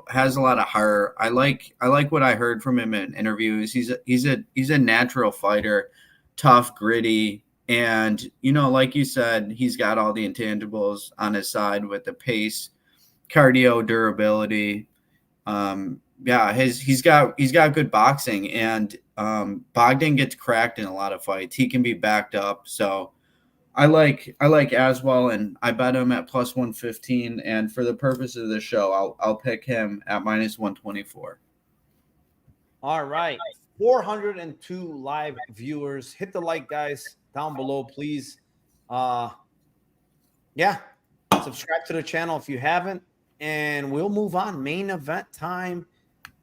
has a lot of heart. I like what I heard from him in interviews. He's a natural fighter, tough, gritty, and like you said, he's got all the intangibles on his side with the pace, cardio, durability. Yeah, he's got good boxing, and Bogdan gets cracked in a lot of fights. He can be backed up, so I like Aswell, and I bet him at plus 115. And for the purpose of the show, I'll pick him at minus 124. All right, 402 live viewers. Hit the like, guys, down below, please. Yeah, subscribe to the channel if you haven't, and we'll move on. Main event time.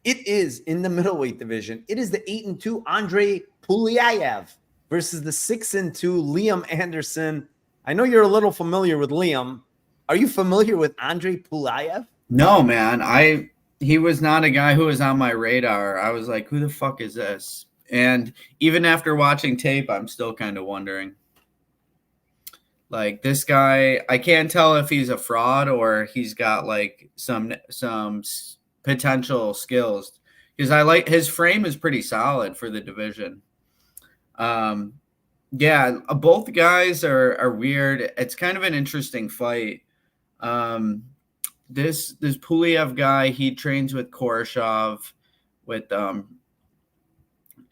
It is in the middleweight division. It is the 8-2 Andre Pulyaev versus the 6-2 Liam Anderson. I know you're a little familiar with Liam. Are you familiar with Andre Pulyaev? No, man. He was not a guy who was on my radar. I was like, who the fuck is this? And even after watching tape, I'm still kind of wondering. Like, this guy, I can't tell if he's a fraud or he's got like some potential skills, because I like his frame is pretty solid for the division. Yeah, both guys are weird. It's kind of an interesting fight. This Pulyaev guy, he trains with Koreshov, with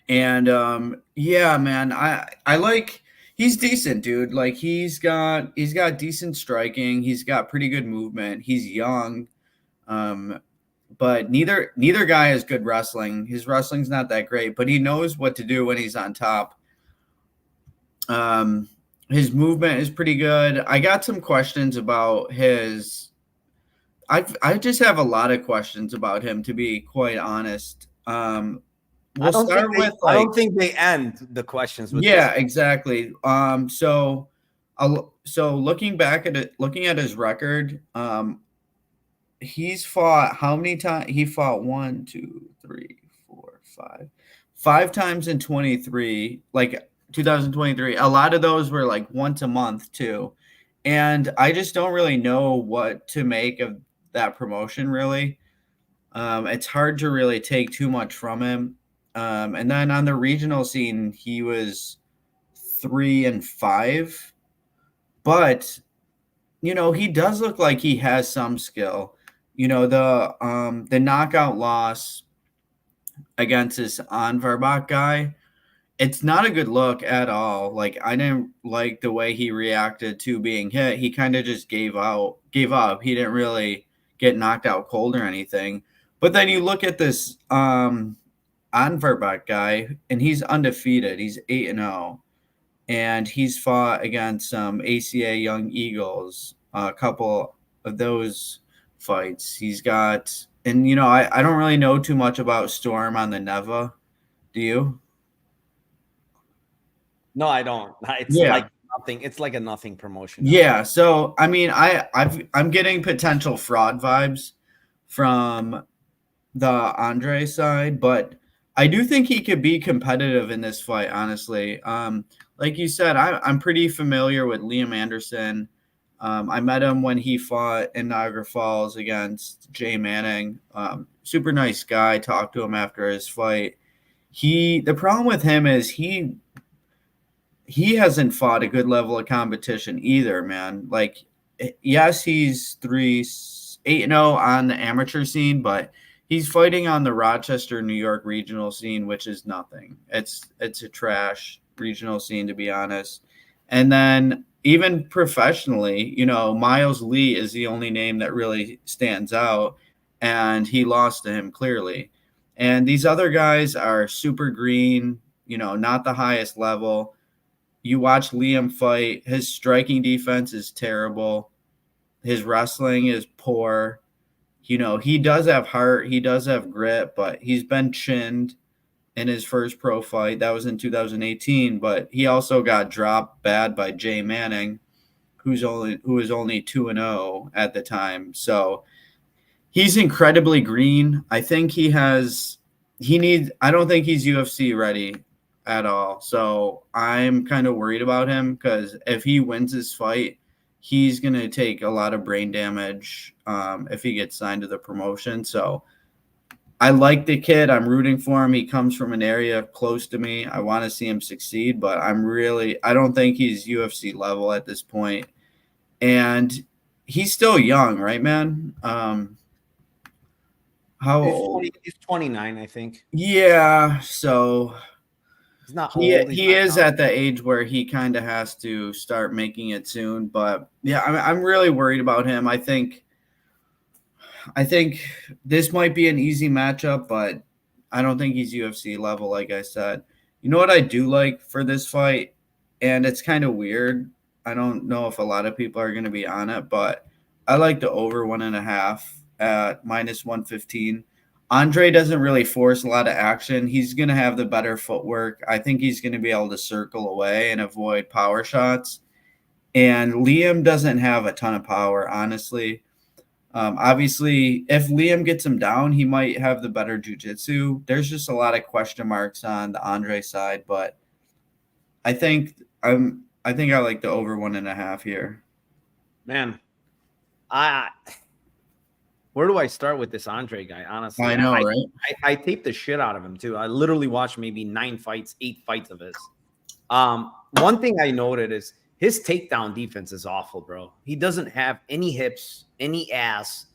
yeah, man, I like, he's decent, dude. Like, he's got decent striking, he's got pretty good movement, he's young, but neither guy has good wrestling. His wrestling's not that great, but he knows what to do when he's on top. His movement is pretty good. I got some questions about his. I just have a lot of questions about him, to be quite honest. We'll start with. I don't think they end the questions with. Yeah, exactly. So looking back at it, looking at his record, he's fought how many times? He fought 1, 2, 3, 4, 5 times in 23, like 2023. A lot of those were like once a month too. And I just don't really know what to make of that promotion, really. It's hard to really take too much from him. And then on the regional scene, he was 3-5, but he does look like he has some skill. The knockout loss against this Anvarbach guy, it's not a good look at all. Like, I didn't like the way he reacted to being hit. He kind of just gave up. He didn't really get knocked out cold or anything. But then you look at this Anvarbach guy, and he's undefeated. He's 8-0, and he's fought against some ACA Young Eagles, a couple of those fights. He's got, and I don't really know too much about Storm on the Neva. Do you? No, I don't. It's like nothing. It's like a nothing promotion. Yeah. So I mean, I'm getting potential fraud vibes from the Andre side, but I do think he could be competitive in this fight, honestly. Like you said, I'm pretty familiar with Liam Anderson. I met him when he fought in Niagara Falls against Jay Manning. Super nice guy. Talked to him after his fight. The problem with him is he hasn't fought a good level of competition either, man. Like, yes, he's 8-0 on the amateur scene, but he's fighting on the Rochester, New York regional scene, which is nothing. It's a trash regional scene, to be honest. And then even professionally, Miles Lee is the only name that really stands out, and he lost to him clearly. And these other guys are super green, not the highest level. You watch Liam fight, his striking defense is terrible. His wrestling is poor. He does have heart, he does have grit, but he's been chinned in his first pro fight. That was in 2018, but he also got dropped bad by Jay Manning, who was only 2-0 at the time. So he's incredibly green. I think I don't think he's UFC ready at all. So I'm kind of worried about him, because if he wins this fight, he's going to take a lot of brain damage if he gets signed to the promotion. So I like the kid. I'm rooting for him. He comes from an area close to me. I want to see him succeed, but I don't think he's UFC level at this point. And he's still young, right, man? How old? He's 29, I think. Yeah, so he's not old. He is at the age where he kind of has to start making it soon. But yeah, I'm really worried about him. I think this might be an easy matchup, but I don't think he's UFC level, like I said. You know what I do like for this fight? And it's kind of weird. I don't know if a lot of people are going to be on it, but I like the over 1.5 at -115. Andre doesn't really force a lot of action. He's going to have the better footwork. I think he's going to be able to circle away and avoid power shots. And Liam doesn't have a ton of power, honestly. Obviously, if Liam gets him down, he might have the better jiu-jitsu. There's just a lot of question marks on the Andre side, but I think I like the over 1.5 here. Man, where do I start with this Andre guy? Honestly, I know, right? I taped the shit out of him too. I literally watched maybe 8 fights of his. One thing I noted is his takedown defense is awful, bro. He doesn't have any hips, any ass.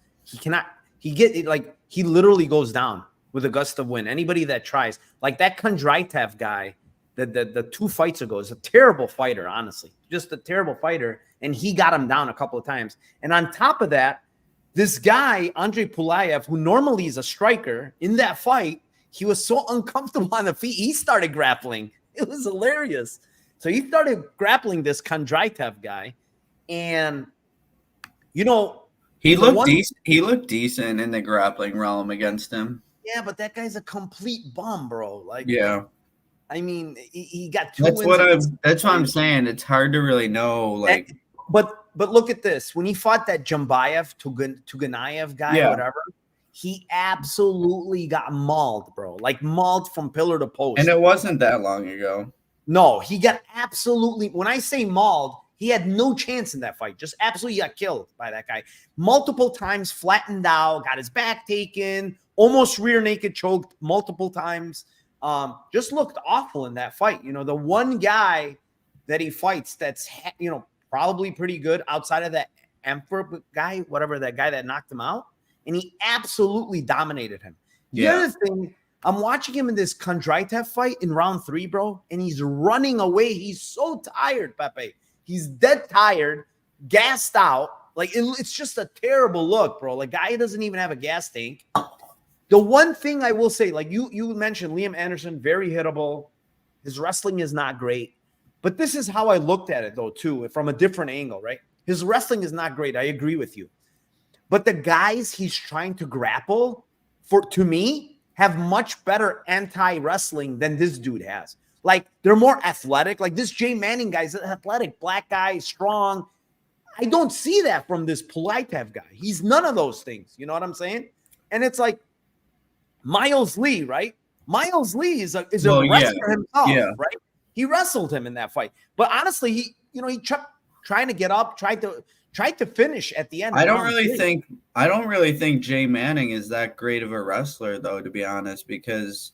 He literally goes down with a gust of wind. Anybody that tries, like that Kondratev guy, the 2 fights ago, is a terrible fighter, honestly. Just a terrible fighter. And he got him down a couple of times. And on top of that, this guy, Andre Pulyaev, who normally is a striker, in that fight, he was so uncomfortable on the feet, he started grappling. It was hilarious. So he started grappling this Kondratev guy, and he looked decent. He looked decent in the grappling realm against him. Yeah, but that guy's a complete bum, bro. Like, yeah, I mean, he got 2 That's wins. what I'm saying. It's hard to really know. Like, but look at this. When he fought that Jumbayev Tuganayev guy, whatever, he absolutely got mauled, bro. Like mauled from pillar to post. And it wasn't that long ago. No, he got absolutely, when I say mauled, he had no chance in that fight. Just absolutely got killed by that guy. Multiple times flattened out, got his back taken, almost rear naked choked multiple times. Just looked awful in that fight. The one guy that he fights that's, probably pretty good outside of that Emperor guy, whatever, that guy that knocked him out. And he absolutely dominated him. The other thing, I'm watching him in this Kondratev fight in round 3, bro, and he's running away. He's so tired, Pepe. He's dead tired, gassed out. Like, it's just a terrible look, bro. Like, guy doesn't even have a gas tank. The one thing I will say, like you mentioned, Liam Anderson, very hittable. His wrestling is not great. But this is how I looked at it, though, too, from a different angle, right? His wrestling is not great. I agree with you. But the guys he's trying to grapple, to me, have much better anti-wrestling than this dude has. Like, they're more athletic. Like, this Jay Manning guy's an athletic, black guy, strong. I don't see that from this Pulyaev guy. He's none of those things. You know what I'm saying? And it's like Miles Lee, right? Miles Lee is a wrestler himself, right? He wrestled him in that fight. But honestly, he trying to get up, tried to finish at the end. I don't really think Jay Manning is that great of a wrestler, though, to be honest, because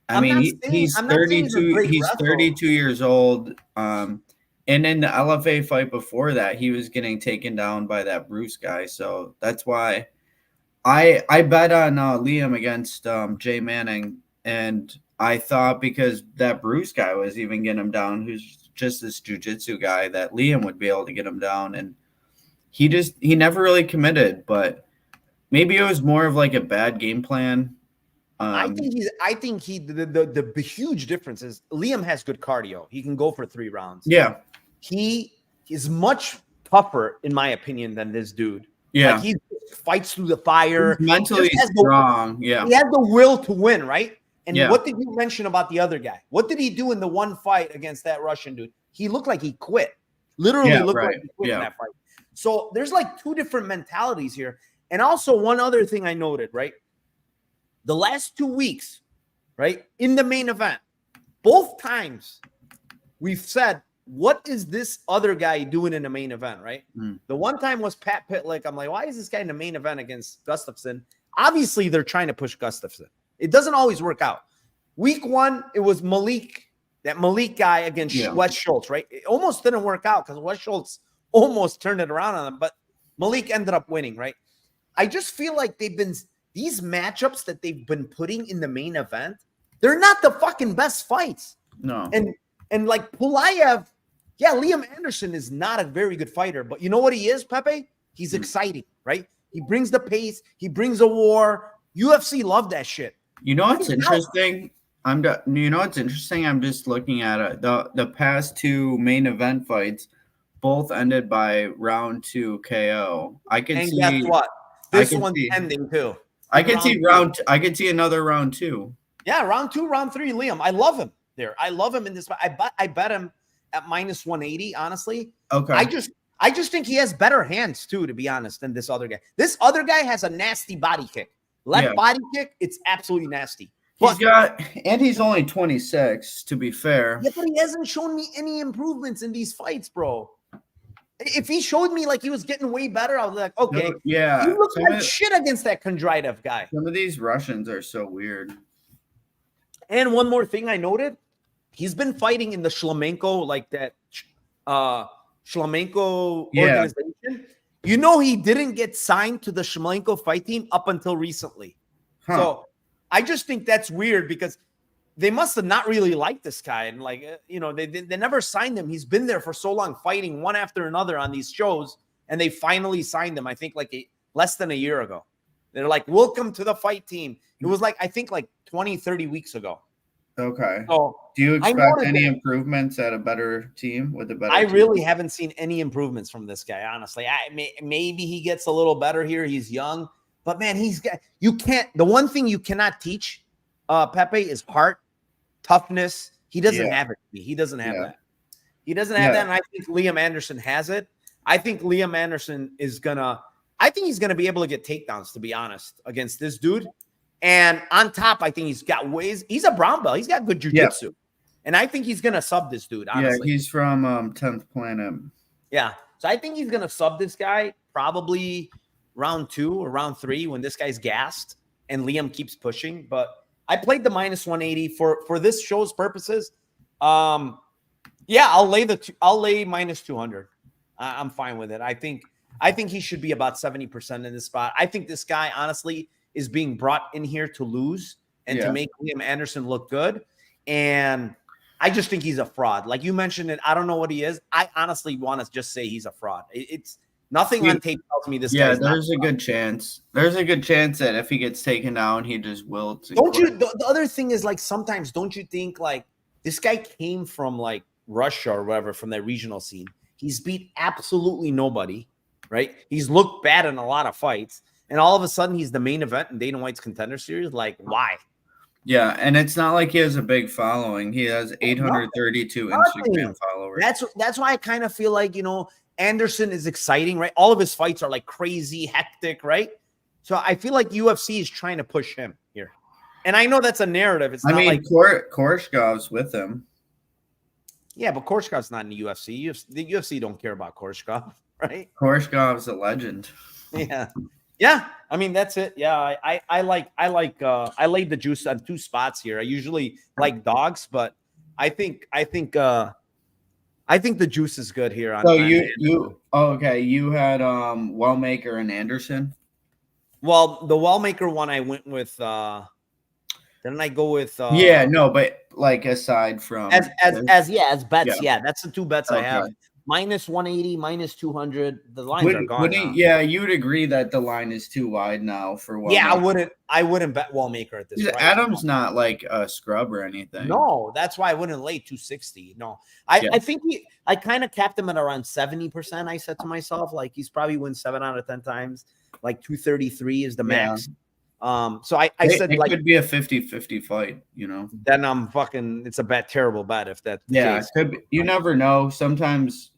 he's 32. He's 32 years old. And in the LFA fight before that, he was getting taken down by that Bruce guy. So that's why I bet on Liam against Jay Manning, and I thought because that Bruce guy was even getting him down, who's just this jiu-jitsu guy, that Liam would be able to get him down, and he never really committed. But maybe it was more of like a bad game plan. I think the huge difference is Liam has good cardio. He can go for 3 rounds. Yeah, he is much tougher, in my opinion, than this dude. Yeah, like he fights through the fire. He's mentally strong. He had the will to win, right? And what did you mention about the other guy? What did he do in the one fight against that Russian dude? He looked like he quit. Literally looked like he quit in that fight. So there's like 2 different mentalities here. And also one other thing I noted, right? The last 2 weeks, right, in the main event, both times we've said what is this other guy doing in the main event, right? Mm. The one time was Pat Pitlick. I'm like, why is this guy in the main event against Gustafsson? Obviously, they're trying to push Gustafsson. It doesn't always work out. Week 1, it was Malik, that Malik guy against Wes Schultz, right? It almost didn't work out because Wes Schultz almost turned it around on him, but Malik ended up winning, right? I just feel like these matchups that they've been putting in the main event, they're not the fucking best fights. No. And like Pulyaev, yeah, Liam Anderson is not a very good fighter, but you know what he is, Pepe? He's exciting, right? He brings the pace. He brings a war. UFC love that shit. You know what's interesting? You know what's interesting? I'm just looking at it. The past 2 main event fights both ended by round 2 KO. I can see. And guess what? This one's ending too. I can see another round 2. Yeah, round 2, round 3. Liam, I love him there. I love him in this. I bet him at minus 180. Honestly, okay. I just think he has better hands too, to be honest, than this other guy. This other guy has a nasty body kick. Left body kick, it's absolutely nasty. But, he's only 26, to be fair. Yeah, but he hasn't shown me any improvements in these fights, bro. If he showed me like he was getting way better, I was like, okay. Yeah. He looked like shit against that Kondratev guy. Some of these Russians are so weird. And one more thing I noted, he's been fighting in the Shlemenko, like that Shlemenko organization. You know, he didn't get signed to the Shlemenko fight team up until recently. Huh. So I just think that's weird because they must have not really liked this guy. And like, you know, they never signed him. He's been there for so long fighting one after another on these shows. And they finally signed him, I think like less than a year ago. They're like, welcome to the fight team. It was like, I think like 20, 30 weeks ago. Okay. So do you expect any improvements at a better team with a better team? Really haven't seen any improvements from this guy, honestly. Maybe he gets a little better here. He's young. But man, the one thing you cannot teach Pepe is heart, toughness. He doesn't have it. He doesn't have that. He doesn't have that. And I think Liam Anderson has it. I think Liam Anderson he's going to be able to get takedowns, to be honest, against this dude. And on top, I think he's got ways. He's a brown belt. He's got good jiu-jitsu. And I think he's going to sub this dude, honestly. Yeah, he's from 10th Planet. Yeah. So I think he's going to sub this guy probably round 2 or round 3 when this guy's gassed and Liam keeps pushing. But I played the minus 180 for this show's purposes. I'll lay minus 200. I'm fine with it. I think he should be about 70% in this spot. I think this guy, honestly, is being brought in here to lose and to make Liam Anderson look good. And I just think he's a fraud. Like you mentioned it, I don't know what he is. I honestly want to just say he's a fraud. It's nothing on tape tells me this guy. Yeah, there's a good chance. There's a good chance that if he gets taken down, he just will. The other thing is, like, sometimes don't you think like this guy came from like Russia or whatever, from that regional scene? He's beat absolutely nobody, right? He's looked bad in a lot of fights. And all of a sudden, he's the main event in Dana White's Contender Series. Like, why? Yeah, and it's not like he has a big following. He has 832 Instagram followers. That's why I kind of feel like, you know, Anderson is exciting, right? All of his fights are like crazy, hectic, right? So I feel like UFC is trying to push him here. And I know that's a narrative. It's not like Koreshkov's with him. Yeah, but Koreshkov's not in the UFC. The UFC don't care about Koreshkov, right? Koreshkov's a legend. Yeah. Yeah, I mean that's it. Yeah, I laid the juice on 2 spots here. I usually like dogs, but I think the juice is good here. So you had Wellmaker and Anderson. Well, the Wellmaker one I went with. Didn't I go with? But like aside from as bets, that's the 2 bets I have. Minus 180, minus 200. The lines are gone. You would agree that the line is too wide now for Wellmaker. Yeah, I wouldn't bet Wellmaker at this point. Adam's not like a scrub or anything. No, that's why I wouldn't lay 260. No, I think I kind of capped him at around 70%. I said to myself, like, he's probably wins 7 out of 10 times. Like 233 is the max. So I said it like could be a 50-50 fight, you know. Then it's a terrible bet if that's the case. It could be, you never know. Sometimes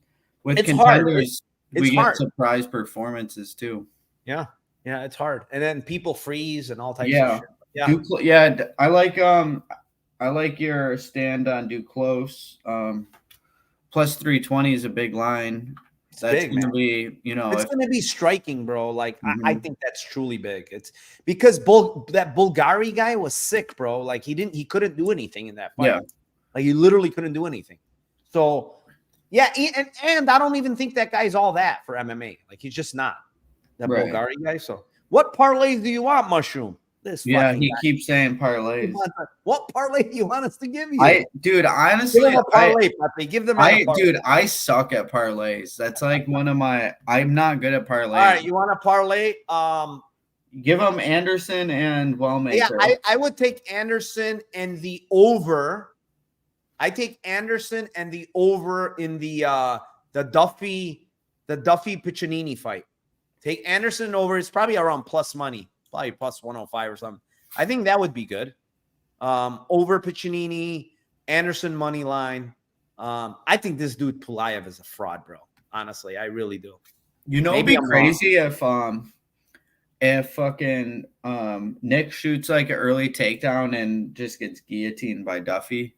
with contenders, we get surprise performances too. Yeah, it's hard. And then people freeze and all types of shit. I like your stand on Duclos. plus 320 is a big line. It's That's big, going to man. be, It's going to be striking, bro. Like I Mhm. think that's truly big. It's because that Bulgari guy was sick, bro. Like he couldn't do anything in that fight. Yeah. Like he literally couldn't do anything. So yeah, and I don't even think that guy's all that for MMA. Like he's just not that Right. Bulgari guy. So what parlays do you want, Mushroom? This Yeah, fucking he guy. keeps saying parlays. What parlay do you want us to give you? Dude, Give honestly, them a parlay, Pepe. Give them a parlay. dude, I suck at parlays. That's like one of my. I'm not good at parlays. All right, you want a parlay? Give them Anderson and Wellmaker. Yeah, I would take Anderson and the over. I take Anderson and the over in the Duffy Piccinini fight. Take Anderson over. It's probably around plus money, probably plus 105 or something. I think that would be good. Over Piccinini, Anderson money line. I think this dude Pulyaev is a fraud, bro. Honestly, I really do. You know, it'd be crazy if fucking Nick shoots like an early takedown and just gets guillotined by Duffy.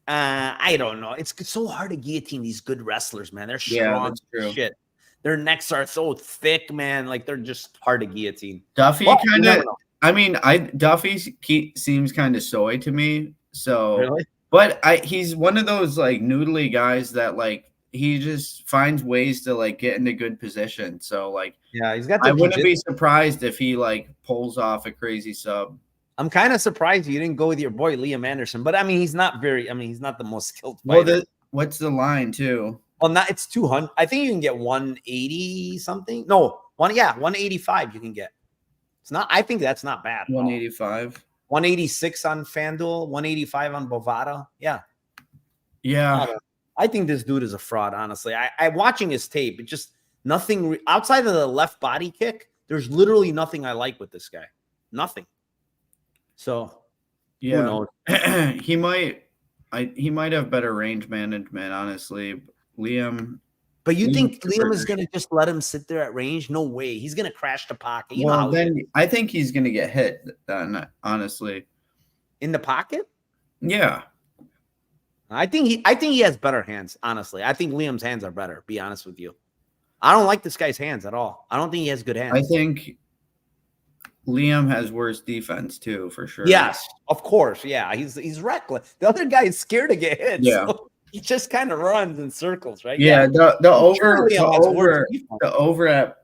I don't know. It's so hard to guillotine these good wrestlers, man. They're strong shit. Their necks are so thick, man. Like they're just hard to guillotine. Duffy kind of. I mean, Duffy seems kind of soy to me. So, really? But he's one of those like noodly guys that like he just finds ways to like get into good position. So like, yeah, he's got. I wouldn't be surprised if he like pulls off a crazy sub. I'm kind of surprised you didn't go with your boy Liam Anderson, but I mean, he's not the most skilled fighter. Well, what's the line too? Well, it's 200. I think you can get 180 something. No, 185 you can get. It's not. I think that's not bad. 185. 186 on FanDuel, 185 on Bovada. Yeah. I think this dude is a fraud, honestly. I watching his tape, it just nothing outside of the left body kick. There's literally nothing I like with this guy. Nothing. So, yeah, who knows? he might have better range management, honestly. Liam. But you think Liam is going to just let him sit there at range? No way. He's going to crash the pocket. Well, then I think he's going to get hit, honestly. In the pocket? Yeah. I think he has better hands, honestly. I think Liam's hands are better, to be honest with you. I don't like this guy's hands at all. I don't think he has good hands. I think Liam has worse defense too, for sure. Yes, of course. Yeah, he's reckless. The other guy is scared to get hit. Yeah. So he just kind of runs in circles, right? Yeah, the over at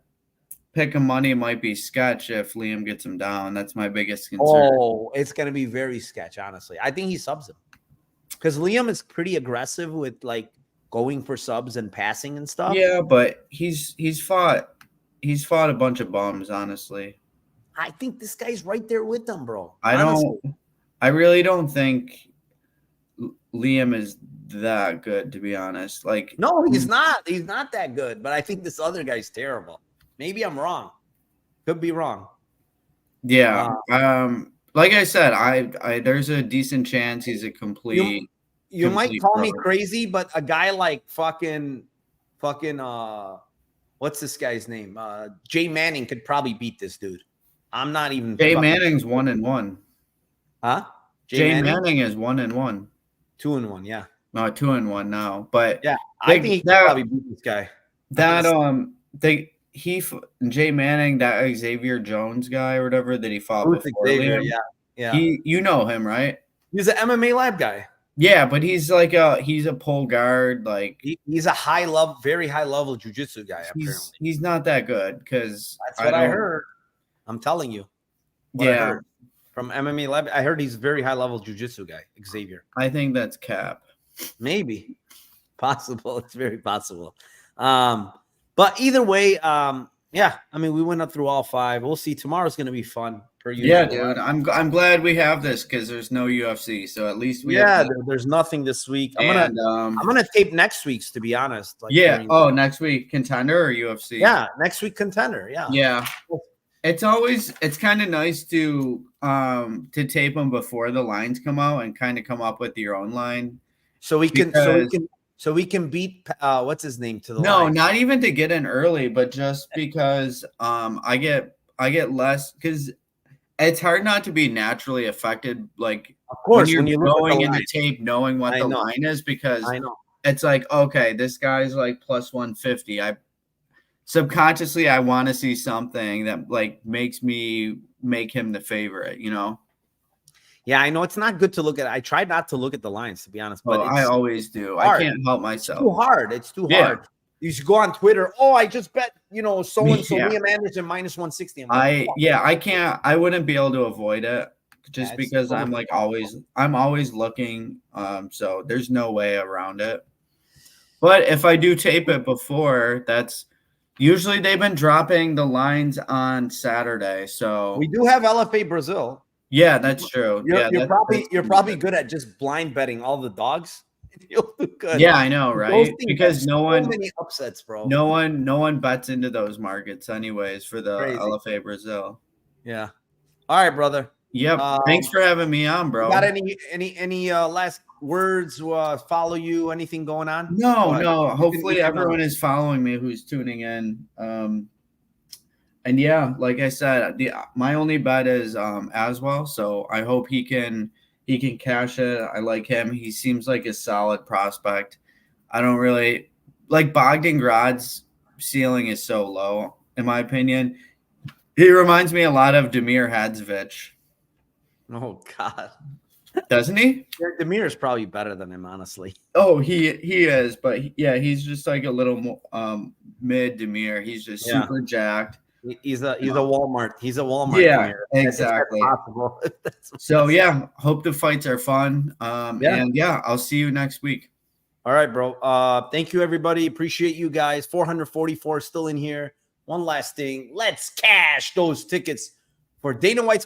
Pick a Money might be sketch if Liam gets him down. That's my biggest concern. Oh, it's going to be very sketch, honestly. I think he subs him. Because Liam is pretty aggressive with like going for subs and passing and stuff. Yeah, but he's fought a bunch of bums, honestly. I think this guy's right there with them, bro. I really don't think Liam is that good, to be honest. Like, no, he's not. He's not that good. But I think this other guy's terrible. Maybe I'm wrong. Could be wrong. Yeah. Like I said, I there's a decent chance he's a complete. You might call me crazy, but a guy like fucking what's this guy's name? Jay Manning could probably beat this dude. I'm not even. Jay Manning's 1-1. Huh? Jay Manning is 1-1. 2-1, yeah. No, 2-1 now. But yeah, I think he could probably beat this guy. Jay Manning, that Xavier Jones guy or whatever that he fought before. Xavier, Liam, yeah. You know him, right? He's an MMA lab guy. Yeah, but he's like he's a pull guard, like he's a very high level jiu-jitsu guy. He's not that good because that's what I heard. I'm telling you. Yeah. From MMA lab, I heard he's a very high level jiu-jitsu guy, Xavier. I think that's cap. Maybe. Possible. It's very possible. But either way, yeah, I mean, we went up through all five. We'll see. Tomorrow's going to be fun. Yeah, dude. I'm glad we have this because there's no UFC, so at least we. Yeah, there's nothing this week. I'm gonna tape next week's, to be honest. Like, next week Contender or UFC. Yeah, next week Contender. Yeah. Yeah. It's kind of nice to tape them before the lines come out and kind of come up with your own line. So we can beat what's his name to the line. Not even to get in early, but just because I get less because it's hard not to be naturally affected. Like, of course, when you're going into tape, knowing what the line is, because it's like, okay, this guy's like plus 150. Subconsciously I want to see something that like makes me make him the favorite, you know? Yeah, I know it's not good to look at. I try not to look at the lines, to be honest, but Oh, I it's always do. I hard. can't help It's too myself. hard. It's too Yeah. hard. You should go on Twitter. Oh, I just bet, so and so Yeah. Liam Anderson minus 160. I'm like, I wouldn't be able to avoid it just yeah, because I'm like I'm always looking. So there's no way around it. But if I do tape it before, that's usually they've been dropping the lines on Saturday. So we do have LFA Brazil. yeah, that's true. You're probably good at just blind betting all the dogs. You'll do good. Yeah, I know, right? Because so many upsets, bro. No one bets into those markets anyways for the Crazy. LFA Brazil. Yeah. All right, brother. Yep. Thanks for having me on, bro. Got any last words? Follow you? Anything going on? No. Hopefully everyone is following me who's tuning in. And yeah, like I said, my only bet is Aswell, so I hope he can cash it. I like him. He seems like a solid prospect. I don't really like Bogdan Grad's ceiling is so low, in my opinion. He reminds me a lot of Damir Hadzovich. Oh God, doesn't he? Damir is probably better than him, honestly. Oh, he is, but he's just like a little more mid Damir. He's just super jacked. He's a Walmart. He's a Walmart. Yeah, exactly. So yeah, hope the fights are fun. And yeah, I'll see you next week. All right, bro. Thank you, everybody. Appreciate you guys. 444 still in here. One last thing. Let's cash those tickets for Dana White's